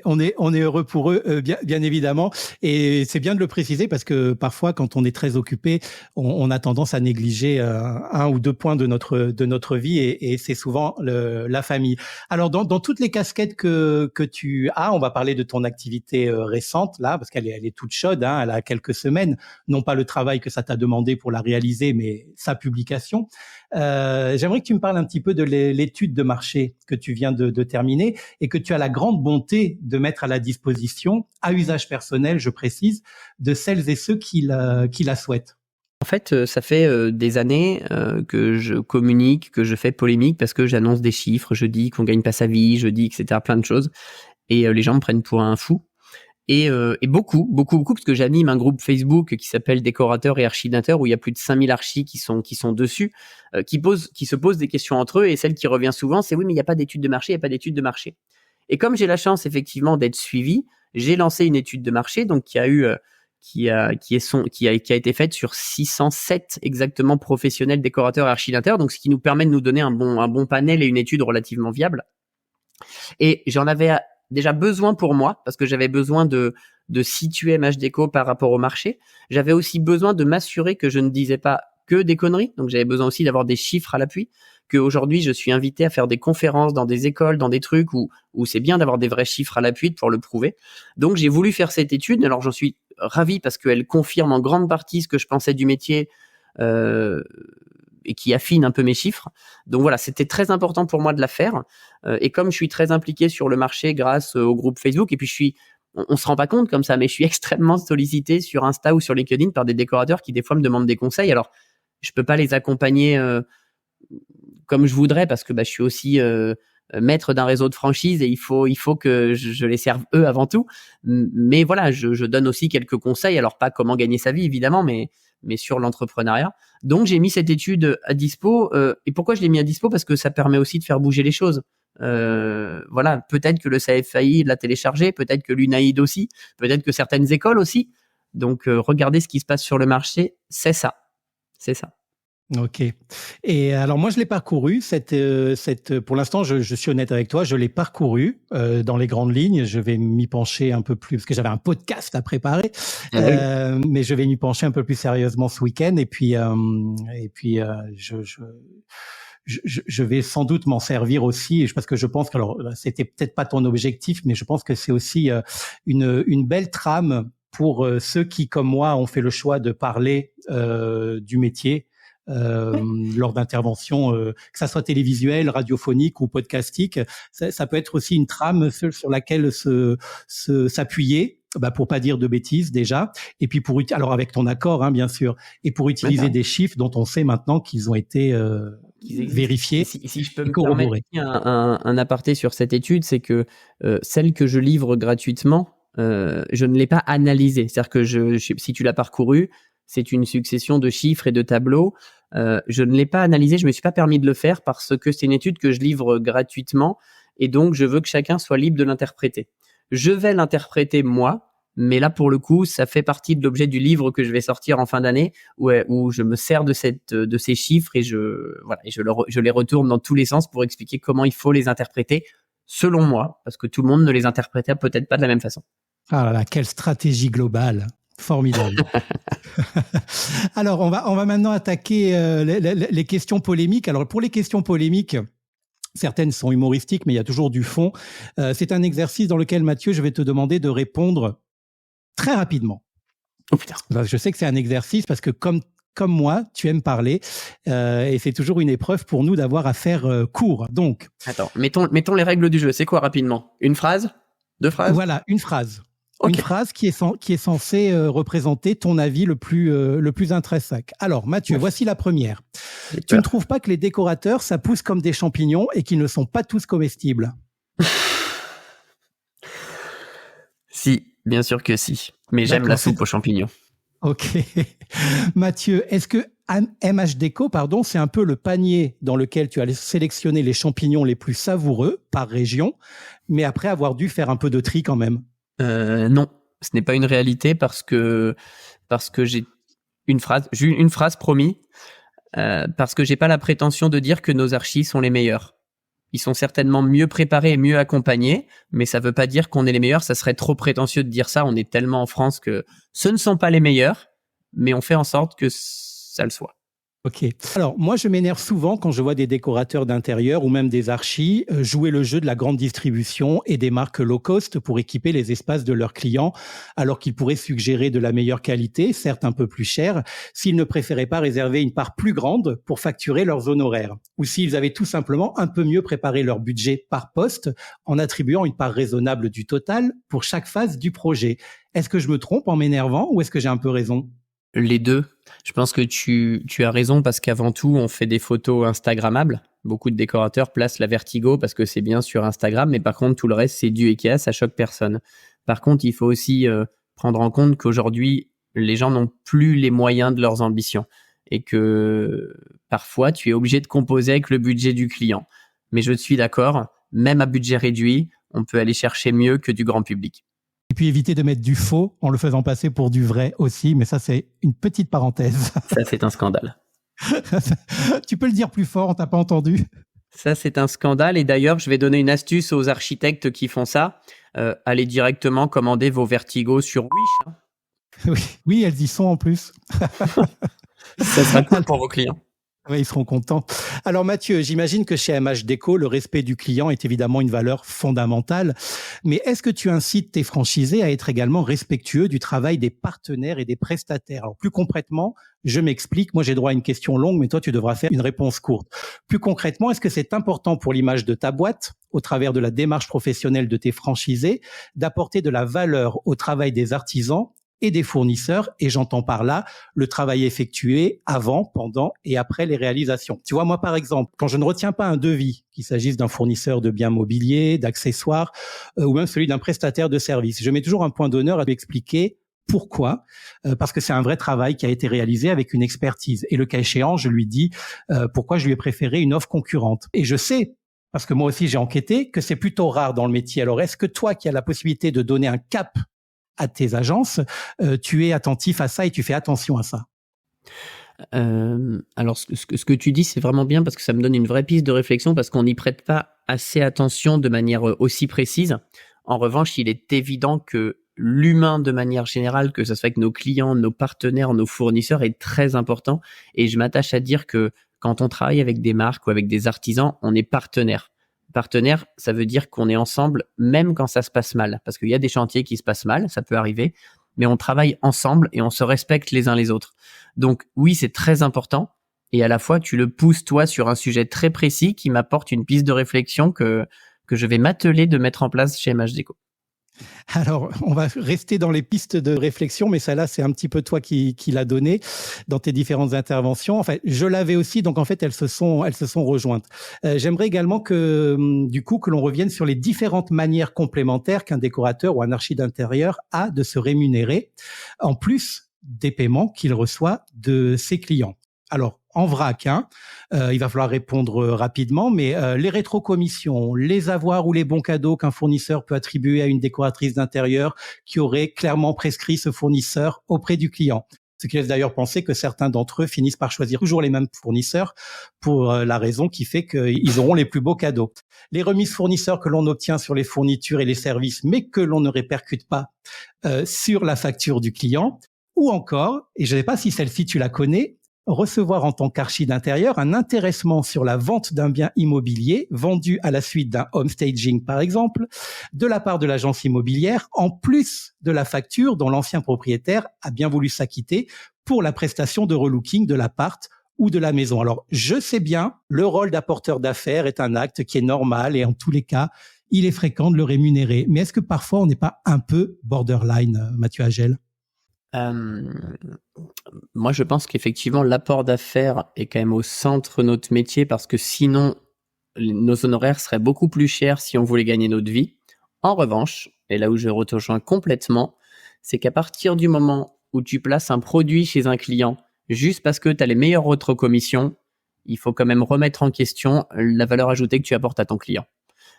on est heureux pour eux, bien évidemment. Et c'est bien de le préciser parce que parfois, quand on est très occupé, on a tendance à négliger un ou deux points de notre vie et c'est souvent la famille. Alors, dans toutes les casquettes que tu as, on va parler de ton activité récente là, parce qu'elle est toute chaude, hein, elle a quelques semaines. Non pas le travail que ça t'a demandé pour la réaliser, mais sa publication. J'aimerais que tu me parles un petit peu de l'étude de marché que tu viens de terminer et que tu as la grande bonté de mettre à la disposition, à usage personnel, je précise, de celles et ceux qui la souhaitent. En fait, ça fait des années que je communique, que je fais polémique parce que j'annonce des chiffres, je dis qu'on gagne pas sa vie, je dis etc. plein de choses et les gens me prennent pour un fou. Et beaucoup, parce que j'anime un groupe Facebook qui s'appelle Décorateurs et Archinateurs où il y a plus de 5000 archis qui sont dessus, qui se posent des questions entre eux et celle qui revient souvent, c'est oui, mais il n'y a pas d'étude de marché, il n'y a pas d'étude de marché. Et comme j'ai la chance effectivement d'être suivi, j'ai lancé une étude de marché donc qui a été faite sur 607 exactement professionnels décorateurs et archinateurs, donc ce qui nous permet de nous donner un bon panel et une étude relativement viable. Et j'en avais déjà besoin pour moi parce que j'avais besoin de situer MH Déco par rapport au marché. J'avais aussi besoin de m'assurer que je ne disais pas que des conneries, donc j'avais besoin aussi d'avoir des chiffres à l'appui, qu'aujourd'hui je suis invité à faire des conférences dans des écoles, dans des trucs où c'est bien d'avoir des vrais chiffres à l'appui pour le prouver. Donc j'ai voulu faire cette étude, alors j'en suis ravi parce qu'elle confirme en grande partie ce que je pensais du métier et qui affine un peu mes chiffres. Donc voilà, c'était très important pour moi de la faire. Et comme je suis très impliqué sur le marché grâce au groupe Facebook, et puis on se rend pas compte comme ça, mais je suis extrêmement sollicité sur Insta ou sur LinkedIn par des décorateurs qui des fois me demandent des conseils. Alors, je peux pas les accompagner comme je voudrais parce que je suis aussi maître d'un réseau de franchise et il faut que je les serve eux avant tout. Mais voilà, je donne aussi quelques conseils. Alors pas comment gagner sa vie évidemment, mais sur l'entrepreneuriat. Donc j'ai mis cette étude à dispo. Et pourquoi je l'ai mis à dispo? Parce que ça permet aussi de faire bouger les choses. Voilà, peut-être que le CFAI l'a téléchargé, peut-être que l'UNAID aussi, peut-être que certaines écoles aussi. Donc regardez ce qui se passe sur le marché, c'est ça. Ok. Et alors moi je l'ai parcouru pour l'instant je suis honnête avec toi, je l'ai parcouru dans les grandes lignes. Je vais m'y pencher un peu plus parce que j'avais un podcast à préparer, mais je vais m'y pencher un peu plus sérieusement ce week-end. Et puis je vais sans doute m'en servir aussi, parce que je pense que, alors, c'était peut-être pas ton objectif, mais je pense que c'est aussi une belle trame pour ceux qui, comme moi, ont fait le choix de parler du métier lors d'interventions, que ça soit télévisuelle, radiophonique ou podcastique. Ça peut être aussi une trame sur laquelle s'appuyer, pour pas dire de bêtises déjà, et puis alors avec ton accord, hein, bien sûr, et pour utiliser des chiffres dont on sait maintenant qu'ils ont été vérifiés. Si je peux me permettre un aparté sur cette étude, c'est que celle que je livre gratuitement, je ne l'ai pas analysée. C'est-à-dire que si tu l'as parcouru, c'est une succession de chiffres et de tableaux. Je ne l'ai pas analysé, je me suis pas permis de le faire parce que c'est une étude que je livre gratuitement et donc je veux que chacun soit libre de l'interpréter. Je vais l'interpréter moi, mais là pour le coup, ça fait partie de l'objet du livre que je vais sortir en fin d'année où je me sers de ces chiffres et je les retourne dans tous les sens pour expliquer comment il faut les interpréter selon moi, parce que tout le monde ne les interprétait peut-être pas de la même façon. Ah là là, quelle stratégie globale! Formidable. Alors, on va maintenant attaquer les questions polémiques. Alors, pour les questions polémiques, certaines sont humoristiques, mais il y a toujours du fond. C'est un exercice dans lequel, Mathieu, je vais te demander de répondre très rapidement. Oh putain. Je sais que c'est un exercice parce que comme moi, tu aimes parler et c'est toujours une épreuve pour nous d'avoir à faire court. Donc, attends, mettons les règles du jeu. C'est quoi rapidement? Une phrase? 2 phrases? Voilà, une phrase. Okay. Une phrase qui est censée représenter ton avis le plus intrinsèque. Alors, Mathieu, voici la première. Tu ne trouves pas que les décorateurs, ça pousse comme des champignons et qu'ils ne sont pas tous comestibles? Si, bien sûr que si. Mais j'aime la soupe aux champignons. Ok. Mathieu, est-ce que MH Déco, c'est un peu le panier dans lequel tu as sélectionné les champignons les plus savoureux par région, mais après avoir dû faire un peu de tri quand même? Non, ce n'est pas une réalité parce que j'ai une phrase promis, parce que j'ai pas la prétention de dire que nos archis sont les meilleurs. Ils sont certainement mieux préparés et mieux accompagnés, mais ça veut pas dire qu'on est les meilleurs. Ça serait trop prétentieux de dire ça. On est tellement en France que ce ne sont pas les meilleurs, mais on fait en sorte que ça le soit. Ok. Alors, moi, je m'énerve souvent quand je vois des décorateurs d'intérieur ou même des archis jouer le jeu de la grande distribution et des marques low cost pour équiper les espaces de leurs clients, alors qu'ils pourraient suggérer de la meilleure qualité, certes un peu plus cher, s'ils ne préféraient pas réserver une part plus grande pour facturer leurs honoraires, ou s'ils avaient tout simplement un peu mieux préparé leur budget par poste en attribuant une part raisonnable du total pour chaque phase du projet. Est-ce que je me trompe en m'énervant ou est-ce que j'ai un peu raison? Les deux. Je pense que tu as raison parce qu'avant tout, on fait des photos Instagrammables. Beaucoup de décorateurs placent la vertigo parce que c'est bien sur Instagram, mais par contre, tout le reste, c'est du IKEA, ça choque personne. Par contre, il faut aussi prendre en compte qu'aujourd'hui, les gens n'ont plus les moyens de leurs ambitions et que parfois, tu es obligé de composer avec le budget du client. Mais je suis d'accord, même à budget réduit, on peut aller chercher mieux que du grand public. Et puis éviter de mettre du faux en le faisant passer pour du vrai aussi, mais ça c'est une petite parenthèse. Ça c'est un scandale. Tu peux le dire plus fort, on t'a pas entendu. Ça c'est un scandale et d'ailleurs je vais donner une astuce aux architectes qui font ça. Allez directement commander vos vertigos sur Wish. Oui, elles y sont en plus. Ça sera cool pour vos clients. Oui, ils seront contents. Alors Mathieu, j'imagine que chez MH Déco, le respect du client est évidemment une valeur fondamentale. Mais est-ce que tu incites tes franchisés à être également respectueux du travail des partenaires et des prestataires? Alors plus concrètement, je m'explique. Moi, j'ai droit à une question longue, mais toi, tu devras faire une réponse courte. Plus concrètement, est-ce que c'est important pour l'image de ta boîte, au travers de la démarche professionnelle de tes franchisés, d'apporter de la valeur au travail des artisans et des fournisseurs, et j'entends par là le travail effectué avant, pendant et après les réalisations. Tu vois, moi par exemple, quand je ne retiens pas un devis, qu'il s'agisse d'un fournisseur de biens mobiliers, d'accessoires, ou même celui d'un prestataire de services, je mets toujours un point d'honneur à lui expliquer pourquoi, parce que c'est un vrai travail qui a été réalisé avec une expertise. Et le cas échéant, je lui dis pourquoi je lui ai préféré une offre concurrente. Et je sais, parce que moi aussi j'ai enquêté, que c'est plutôt rare dans le métier. Alors est-ce que toi qui as la possibilité de donner un cap à tes agences, tu es attentif à ça et tu fais attention à ça? Alors, ce que tu dis, c'est vraiment bien parce que ça me donne une vraie piste de réflexion parce qu'on n'y prête pas assez attention de manière aussi précise. En revanche, il est évident que l'humain de manière générale, que ce soit avec nos clients, nos partenaires, nos fournisseurs, est très important. Et je m'attache à dire que Quand on travaille avec des marques ou avec des artisans, on est partenaire. Partenaire, ça veut dire qu'on est ensemble même quand ça se passe mal. Parce qu'il y a des chantiers qui se passent mal, ça peut arriver, mais on travaille ensemble et on se respecte les uns les autres. Donc oui, c'est très important. Et à la fois, tu le pousses toi sur un sujet très précis qui m'apporte une piste de réflexion que je vais m'atteler de mettre en place chez MH Déco. Alors, on va rester dans les pistes de réflexion, mais celle-là, c'est un petit peu toi qui l'a donné dans tes différentes interventions. En fait, je l'avais aussi, donc en fait, elles se sont rejointes. J'aimerais également que l'on revienne sur les différentes manières complémentaires qu'un décorateur ou un archi d'intérieur a de se rémunérer, en plus des paiements qu'il reçoit de ses clients. Alors, en vrac, il va falloir répondre rapidement, mais les rétrocommissions, les avoirs ou les bons cadeaux qu'un fournisseur peut attribuer à une décoratrice d'intérieur qui aurait clairement prescrit ce fournisseur auprès du client. Ce qui laisse d'ailleurs penser que certains d'entre eux finissent par choisir toujours les mêmes fournisseurs pour la raison qui fait qu'ils auront les plus beaux cadeaux. Les remises fournisseurs que l'on obtient sur les fournitures et les services, mais que l'on ne répercute pas sur la facture du client. Ou encore, et je ne sais pas si celle-ci tu la connais, recevoir en tant qu'archi d'intérieur un intéressement sur la vente d'un bien immobilier vendu à la suite d'un home staging par exemple, de la part de l'agence immobilière, en plus de la facture dont l'ancien propriétaire a bien voulu s'acquitter pour la prestation de relooking de l'appart ou de la maison. Alors, je sais bien, le rôle d'apporteur d'affaires est un acte qui est normal et en tous les cas, il est fréquent de le rémunérer. Mais est-ce que parfois on n'est pas un peu borderline, Mathieu Agel ? Moi, je pense qu'effectivement, l'apport d'affaires est quand même au centre de notre métier parce que sinon, nos honoraires seraient beaucoup plus chers si on voulait gagner notre vie. En revanche, et là où je rejoins complètement, c'est qu'à partir du moment où tu places un produit chez un client juste parce que tu as les meilleures rétrocommissions, il faut quand même remettre en question la valeur ajoutée que tu apportes à ton client.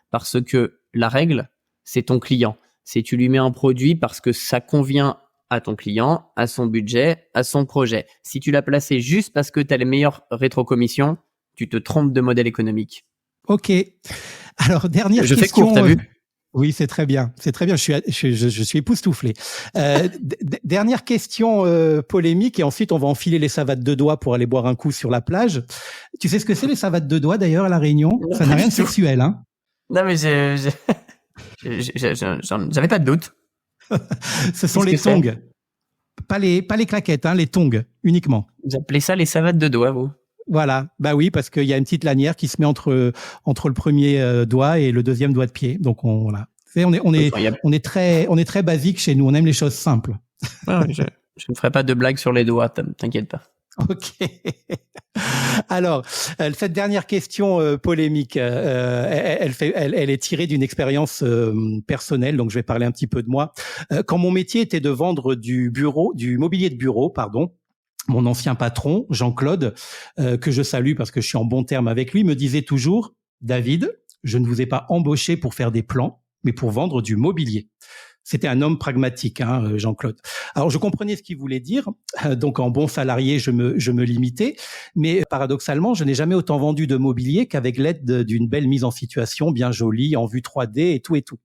Parce que la règle, c'est ton client. C'est tu lui mets un produit parce que ça convient à ton client, à son budget, à son projet. Si tu l'as placé juste parce que tu as les meilleures rétrocommissions, tu te trompes de modèle économique. Ok. Alors, dernière question. Je fais court, t'as vu ? Oui, c'est très bien. C'est très bien. Je suis époustouflé. Dernière question polémique et ensuite on va enfiler les savates de doigts pour aller boire un coup sur la plage. Tu sais ce que c'est les savates de doigts d'ailleurs à La Réunion ? Ça n'a rien de sexuel, hein ? Non, mais j'avais pas de doute. Ce sont les tongs. Pas les claquettes, les tongs uniquement. Vous appelez ça les savates de doigts, vous ? Voilà, bah oui, parce qu'il y a une petite lanière qui se met entre le premier doigt et le deuxième doigt de pied. Donc on est très basique chez nous. On aime les choses simples. Ah, je ne ferai pas de blagues sur les doigts, t'inquiète pas. Ok. Alors, cette dernière question polémique, elle est tirée d'une expérience personnelle, donc je vais parler un petit peu de moi. Quand mon métier était de vendre du mobilier de bureau, mon ancien patron, Jean-Claude, que je salue parce que je suis en bon terme avec lui, me disait toujours « David, je ne vous ai pas embauché pour faire des plans, mais pour vendre du mobilier ». C'était un homme pragmatique, Jean-Claude. Alors, je comprenais ce qu'il voulait dire. Donc, en bon salarié, je me limitais. Mais paradoxalement, je n'ai jamais autant vendu de mobilier qu'avec l'aide d'une belle mise en situation, bien jolie, en vue 3D et tout et tout.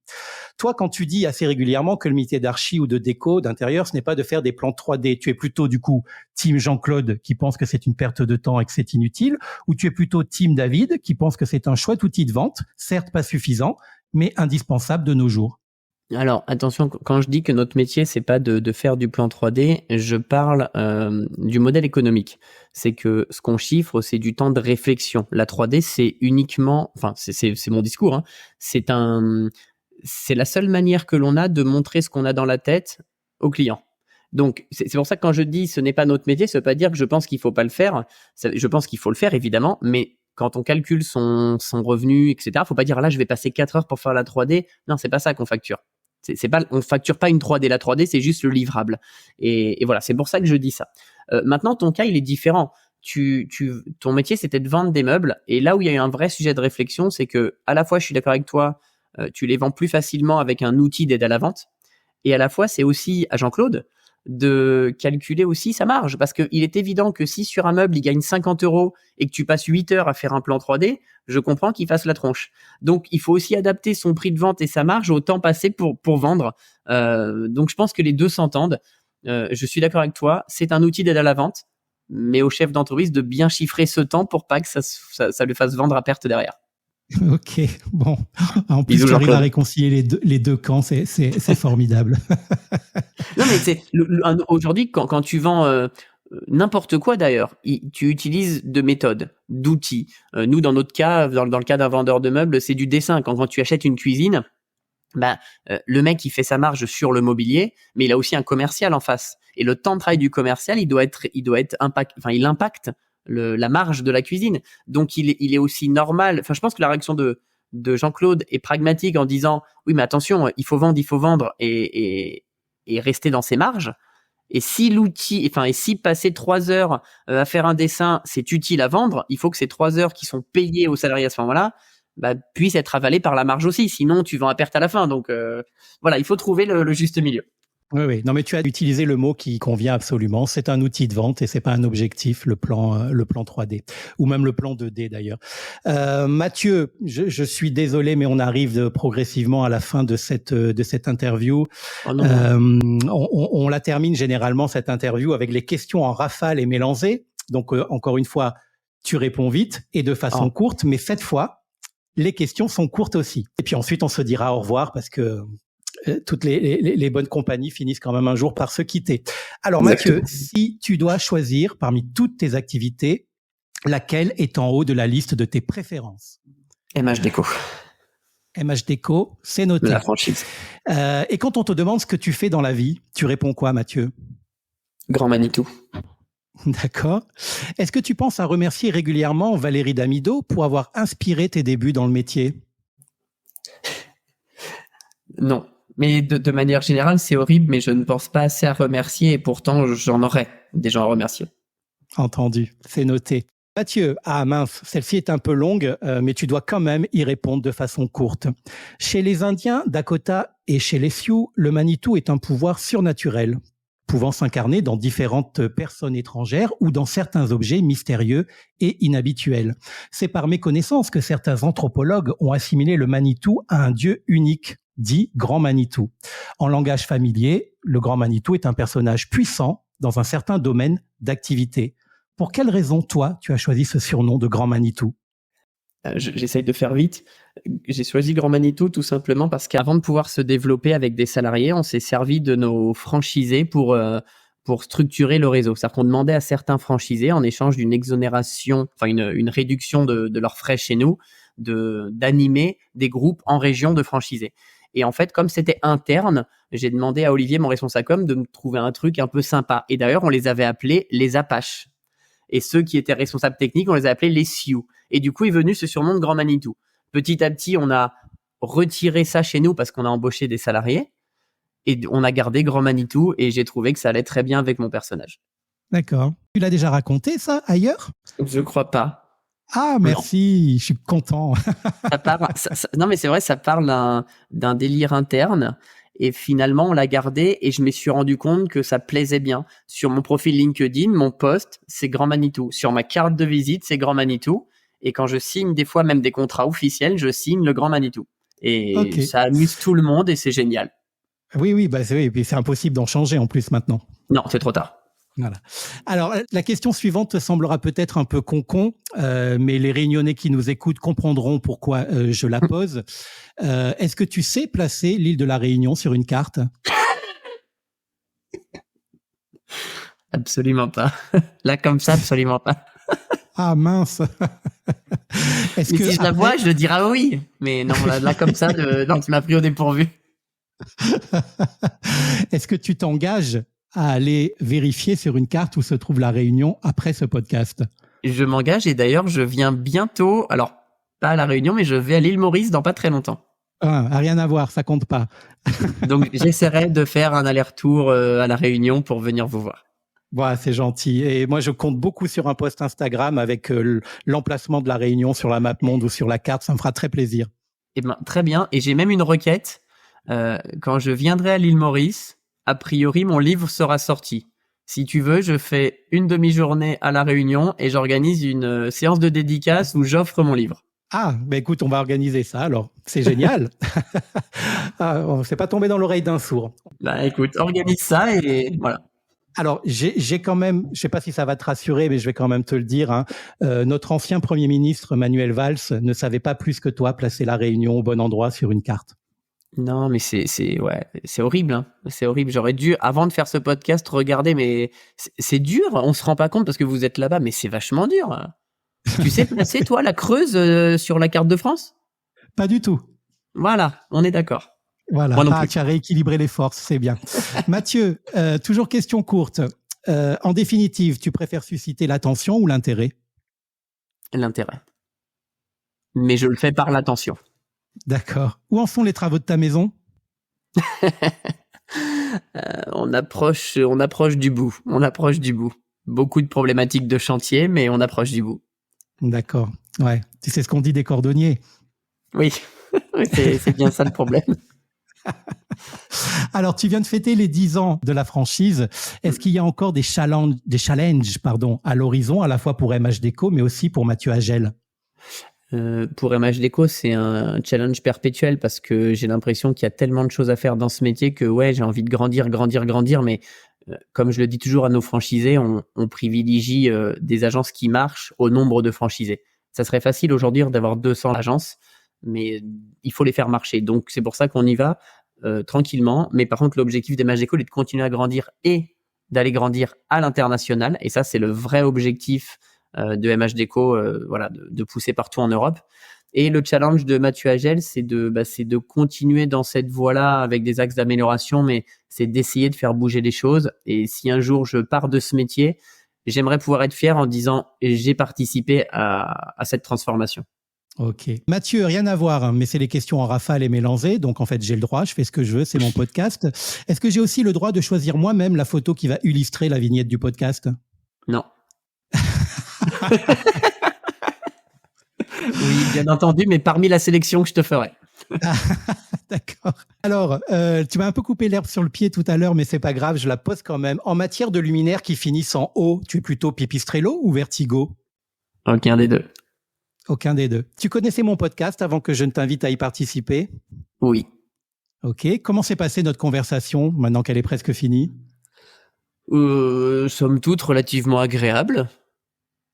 Toi, quand tu dis assez régulièrement que le métier d'archi ou de déco, d'intérieur, ce n'est pas de faire des plans 3D, tu es plutôt, du coup, team Jean-Claude qui pense que c'est une perte de temps et que c'est inutile, ou tu es plutôt team David qui pense que c'est un chouette outil de vente, certes pas suffisant, mais indispensable de nos jours. Alors, attention, quand je dis que notre métier, c'est pas de faire du plan 3D, je parle du modèle économique. C'est que ce qu'on chiffre, c'est du temps de réflexion. La 3D, c'est uniquement, enfin, c'est mon discours, c'est la seule manière que l'on a de montrer ce qu'on a dans la tête au client. Donc, c'est pour ça que quand je dis ce n'est pas notre métier, ça veut pas dire que je pense qu'il faut pas le faire. Je pense qu'il faut le faire, évidemment, mais quand on calcule son revenu, etc., faut pas dire là, je vais passer 4 heures pour faire la 3D. Non, c'est pas ça qu'on facture. On facture pas une 3D. La 3D, c'est juste le livrable. Et voilà, c'est pour ça que je dis ça. Maintenant, ton cas, il est différent. Ton métier, c'était de vendre des meubles. Et là où il y a eu un vrai sujet de réflexion, c'est que, à la fois, je suis d'accord avec toi, tu les vends plus facilement avec un outil d'aide à la vente. Et à la fois, c'est aussi à Jean-Claude de calculer aussi sa marge. Parce qu'il est évident que si sur un meuble, il gagne 50 € et que tu passes 8 heures à faire un plan 3D, je comprends qu'il fasse la tronche. Donc, il faut aussi adapter son prix de vente et sa marge au temps passé pour vendre. Donc, je pense que les deux s'entendent. Je suis d'accord avec toi. C'est un outil d'aide à la vente. mais au chef d'entreprise de bien chiffrer ce temps pour pas que ça le fasse vendre à perte derrière. Ok, bon. En plus, Bisous, tu arrives Jean-Claude. à réconcilier les deux camps, c'est formidable. Non, mais aujourd'hui, quand tu vends n'importe quoi d'ailleurs, tu utilises de méthodes, d'outils. Nous, dans notre cas, dans le cas d'un vendeur de meubles, c'est du dessin. Quand tu achètes une cuisine, le mec il fait sa marge sur le mobilier, mais il a aussi un commercial en face. Et le temps de travail du commercial, il il impacte la marge de la cuisine. Donc il est aussi normal. Enfin, je pense que la réaction de Jean-Claude est pragmatique en disant oui, mais attention, il faut vendre et rester dans ses marges. Et si si passer 3 heures à faire un dessin, c'est utile à vendre, il faut que ces 3 heures qui sont payées aux salariés à ce moment-là, puissent être avalées par la marge aussi. Sinon, tu vends à perte à la fin. Donc, voilà, il faut trouver le juste milieu. Oui. Non, mais tu as utilisé le mot qui convient absolument. C'est un outil de vente et c'est pas un objectif, le plan 3D. Ou même le plan 2D d'ailleurs. Mathieu, je suis désolé, mais on arrive progressivement à la fin de cette interview. Oh non. On la termine généralement, cette interview, avec les questions en rafale et mélangées. Donc, encore une fois, tu réponds vite et de façon courte, mais cette fois, les questions sont courtes aussi. Et puis ensuite, on se dira au revoir parce que toutes les bonnes compagnies finissent quand même un jour par se quitter. Alors Mathieu, si tu dois choisir parmi toutes tes activités, laquelle est en haut de la liste de tes préférences? MH Déco. MH Déco, c'est noté. La franchise. Et quand on te demande ce que tu fais dans la vie, tu réponds quoi, Mathieu? Grand Manitou. D'accord. Est-ce que tu penses à remercier régulièrement Valérie Damido pour avoir inspiré tes débuts dans le métier? Non. Mais de manière générale, c'est horrible, mais je ne pense pas assez à remercier et pourtant, j'en aurais des gens à remercier. Entendu, c'est noté. Mathieu, mince, celle-ci est un peu longue, mais tu dois quand même y répondre de façon courte. Chez les Indiens, Dakota et chez les Sioux, le Manitou est un pouvoir surnaturel, pouvant s'incarner dans différentes personnes étrangères ou dans certains objets mystérieux et inhabituels. C'est par méconnaissance que certains anthropologues ont assimilé le Manitou à un dieu unique, dit Grand Manitou. En langage familier, le Grand Manitou est un personnage puissant dans un certain domaine d'activité. Pour quelle raison, toi, tu as choisi ce surnom de Grand Manitou? J'essaye de faire vite. J'ai choisi Grand Manitou tout simplement parce qu'avant de pouvoir se développer avec des salariés, on s'est servi de nos franchisés pour structurer le réseau. C'est-à-dire qu'on demandait à certains franchisés, en échange d'une exonération, enfin une réduction de leurs frais chez nous, d'animer des groupes en région de franchisés. Et en fait, comme c'était interne, j'ai demandé à Olivier, mon responsable com, de me trouver un truc un peu sympa. Et d'ailleurs, on les avait appelés les Apaches. Et ceux qui étaient responsables techniques, on les a appelés les Sioux. Et du coup est venu ce surnom de Grand Manitou. Petit à petit, on a retiré ça chez nous parce qu'on a embauché des salariés. Et on a gardé Grand Manitou et j'ai trouvé que ça allait très bien avec mon personnage. D'accord. Tu l'as déjà raconté, ça, ailleurs? Je crois pas. Ah, merci, je suis content. Non, mais c'est vrai, ça parle d'un délire interne. Et finalement, on l'a gardé et je me suis rendu compte que ça plaisait bien. Sur mon profil LinkedIn, mon post, c'est Grand Manitou. Sur ma carte de visite, c'est Grand Manitou. Et quand je signe des fois même des contrats officiels, je signe le Grand Manitou. Et ça amuse tout le monde et c'est génial. Oui, et puis c'est impossible d'en changer en plus maintenant. Non, c'est trop tard. Voilà. Alors, la question suivante te semblera peut-être un peu con-con, mais les Réunionnais qui nous écoutent comprendront pourquoi je la pose. Est-ce que tu sais placer l'île de la Réunion sur une carte? Absolument pas. Là, comme ça, absolument pas. Ah mince. Mais si je la vois, je dirais oui. Mais non, là comme ça, non, tu m'as pris au dépourvu. Est-ce que tu t'engages à aller vérifier sur une carte où se trouve la Réunion après ce podcast? Je m'engage et d'ailleurs, je viens bientôt, alors pas à la Réunion, mais je vais à l'île Maurice dans pas très longtemps. Rien à voir, ça compte pas. Donc, j'essaierai de faire un aller-retour à la Réunion pour venir vous voir. Voilà, c'est gentil. Et moi, je compte beaucoup sur un post Instagram avec l'emplacement de la Réunion sur la map monde ou sur la carte. Ça me fera très plaisir. Eh ben, très bien. Et j'ai même une requête. Quand je viendrai à l'île Maurice, a priori, mon livre sera sorti. Si tu veux, je fais une demi-journée à la Réunion et j'organise une séance de dédicace où j'offre mon livre. Ah, ben écoute, on va organiser ça alors. C'est génial. On ne s'est pas tombé dans l'oreille d'un sourd. Bah écoute, organise ça et voilà. Alors, j'ai quand même, je sais pas si ça va te rassurer, mais je vais quand même te le dire, hein, notre ancien Premier ministre, Manuel Valls, ne savait pas plus que toi placer la Réunion au bon endroit sur une carte. Non, mais ouais, c'est horrible, hein. C'est horrible. J'aurais dû, avant de faire ce podcast, regarder, mais c'est dur. On se rend pas compte parce que vous êtes là-bas, mais c'est vachement dur. Tu sais placer, toi, la Creuse sur la carte de France? Pas du tout. Voilà, on est d'accord. Voilà, tu as rééquilibré les forces, c'est bien. Mathieu, toujours question courte. En définitive, tu préfères susciter l'attention ou l'intérêt? L'intérêt. Mais je le fais par l'attention. D'accord. Où en sont les travaux de ta maison? On approche du bout. On approche du bout. Beaucoup de problématiques de chantier, mais on approche du bout. D'accord. Ouais. Tu sais ce qu'on dit des cordonniers? Oui, c'est bien ça le problème. Alors, tu viens de fêter les 10 ans de la franchise. Est-ce qu'il y a encore des challenges, à l'horizon, à la fois pour MH Déco, mais aussi pour Mathieu Agel? Pour MH Déco, c'est un challenge perpétuel parce que j'ai l'impression qu'il y a tellement de choses à faire dans ce métier que ouais, j'ai envie de grandir, mais comme je le dis toujours à nos franchisés, on privilégie des agences qui marchent au nombre de franchisés. Ça serait facile aujourd'hui d'avoir 200 agences, mais il faut les faire marcher. Donc c'est pour ça qu'on y va tranquillement. Mais par contre, l'objectif d'MH Déco est de continuer à grandir et d'aller grandir à l'international. Et ça, c'est le vrai objectif de MH Déco, voilà, de pousser partout en Europe. Et le challenge de Mathieu Agel, c'est de continuer dans cette voie-là avec des axes d'amélioration, mais c'est d'essayer de faire bouger les choses. Et si un jour je pars de ce métier, j'aimerais pouvoir être fier en disant j'ai participé à cette transformation. Ok. Mathieu, rien à voir, hein, mais c'est les questions en rafale et mélangées. Donc, en fait, j'ai le droit, je fais ce que je veux, c'est mon podcast. Est-ce que j'ai aussi le droit de choisir moi-même la photo qui va illustrer la vignette du podcast? Non. Oui, bien entendu, mais parmi la sélection que je te ferai. D'accord. Alors, tu m'as un peu coupé l'herbe sur le pied tout à l'heure, mais c'est pas grave, je la pose quand même. En matière de luminaires qui finissent en O, tu es plutôt Pipistrello ou Vertigo? Aucun des deux. Aucun des deux. Tu connaissais mon podcast avant que je ne t'invite à y participer? Oui. Ok. Comment s'est passée notre conversation maintenant qu'elle est presque finie? Somme toute relativement agréable.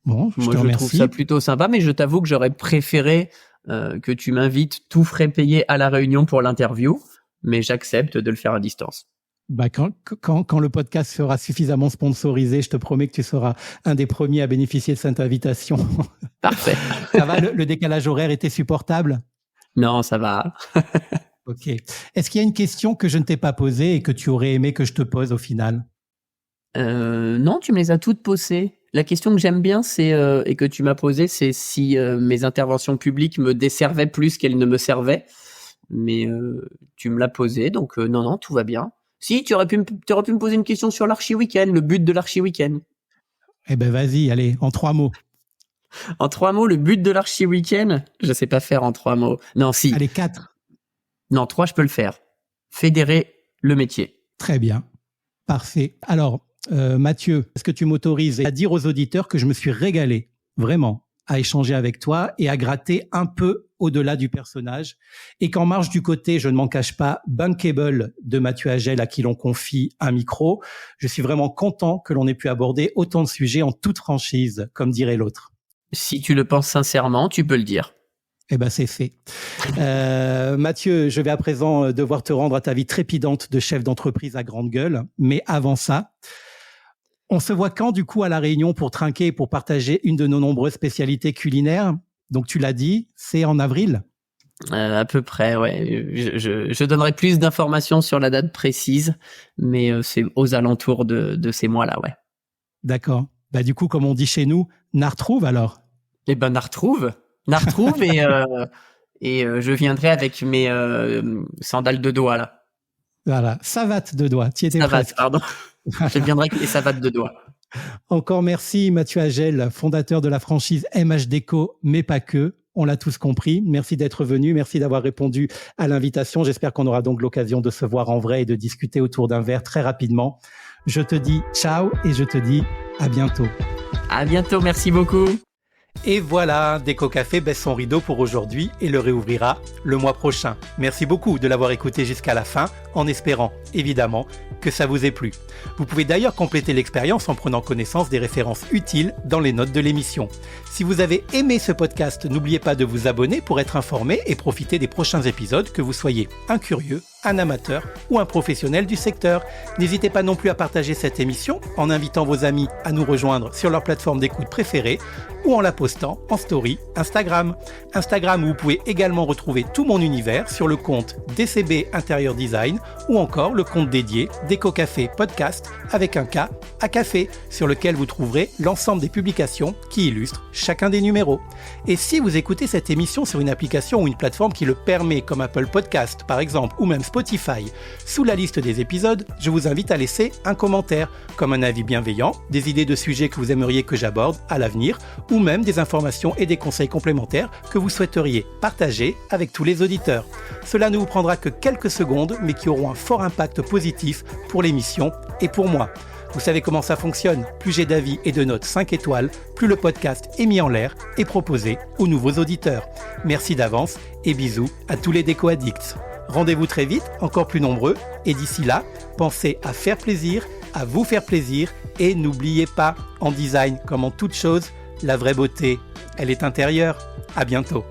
Bon, moi je trouve ça plutôt sympa, mais je t'avoue que j'aurais préféré que tu m'invites tout frais payé à la Réunion pour l'interview, mais j'accepte de le faire à distance. Bah quand le podcast sera suffisamment sponsorisé, je te promets que tu seras un des premiers à bénéficier de cette invitation. Parfait. Ça va, le décalage horaire était supportable? Non, ça va. Ok. Est-ce qu'il y a une question que je ne t'ai pas posée et que tu aurais aimé que je te pose au final? Non, tu me les as toutes posées. La question que j'aime bien, c'est et que tu m'as posée, c'est si mes interventions publiques me desservaient plus qu'elles ne me servaient. Mais tu me l'as posée, donc non, tout va bien. Si, tu aurais pu me poser une question sur l'Archi Week-end, le but de l'Archi Week-end. Eh ben vas-y, allez, en 3 mots. En 3 mots, le but de l'Archi Week-end, je sais pas faire en 3 mots. Non, si. Allez, 4. Non, 3, je peux le faire. Fédérer le métier. Très bien. Parfait. Alors, Mathieu, est-ce que tu m'autorises à dire aux auditeurs que je me suis régalé, vraiment, à échanger avec toi et à gratter un peu au-delà du personnage, et qu'en marge du côté, je ne m'en cache pas, bankable de Mathieu Agel à qui l'on confie un micro, je suis vraiment content que l'on ait pu aborder autant de sujets en toute franchise, comme dirait l'autre. Si tu le penses sincèrement, tu peux le dire. Eh ben c'est fait. Mathieu, je vais à présent devoir te rendre à ta vie trépidante de chef d'entreprise à grande gueule, mais avant ça, on se voit quand du coup à La Réunion pour trinquer et pour partager une de nos nombreuses spécialités culinaires? Donc tu l'as dit, c'est en avril? À peu près, ouais. Je donnerai plus d'informations sur la date précise, mais c'est aux alentours de ces mois-là, ouais. D'accord. Bah du coup, comme on dit chez nous, n'a retrouve alors? Eh ben, n'a retrouve et je viendrai avec mes sandales de doigts là. Voilà, savates de doigts. Tu étais presque. Pardon. Je viendrai avec les savates de doigts. Encore merci Mathieu Agel, fondateur de la franchise MH Déco, mais pas que. On l'a tous compris. Merci d'être venu. Merci d'avoir répondu à l'invitation. J'espère qu'on aura donc l'occasion de se voir en vrai et de discuter autour d'un verre très rapidement. Je te dis ciao et je te dis à bientôt. À bientôt. Merci beaucoup. Et voilà, Déco Café baisse son rideau pour aujourd'hui et le réouvrira le mois prochain. Merci beaucoup de l'avoir écouté jusqu'à la fin, en espérant, évidemment, que ça vous ait plu. Vous pouvez d'ailleurs compléter l'expérience en prenant connaissance des références utiles dans les notes de l'émission. Si vous avez aimé ce podcast, n'oubliez pas de vous abonner pour être informé et profiter des prochains épisodes, que vous soyez un curieux, un amateur ou un professionnel du secteur. N'hésitez pas non plus à partager cette émission en invitant vos amis à nous rejoindre sur leur plateforme d'écoute préférée ou en la postant en story Instagram. Instagram où vous pouvez également retrouver tout mon univers sur le compte DCB Intérieur Design ou encore le compte dédié Déco Café Podcast avec un K à café sur lequel vous trouverez l'ensemble des publications qui illustrent chacun des numéros. Et si vous écoutez cette émission sur une application ou une plateforme qui le permet comme Apple Podcast par exemple ou même Spotify, sous la liste des épisodes, je vous invite à laisser un commentaire, comme un avis bienveillant, des idées de sujets que vous aimeriez que j'aborde à l'avenir, ou même des informations et des conseils complémentaires que vous souhaiteriez partager avec tous les auditeurs. Cela ne vous prendra que quelques secondes, mais qui auront un fort impact positif pour l'émission et pour moi. Vous savez comment ça fonctionne, plus j'ai d'avis et de notes 5 étoiles, plus le podcast est mis en l'air et proposé aux nouveaux auditeurs. Merci d'avance et bisous à tous les déco-addicts. Rendez-vous très vite, encore plus nombreux, et d'ici là, pensez à faire plaisir, à vous faire plaisir, et n'oubliez pas, en design comme en toute chose, la vraie beauté, elle est intérieure. À bientôt.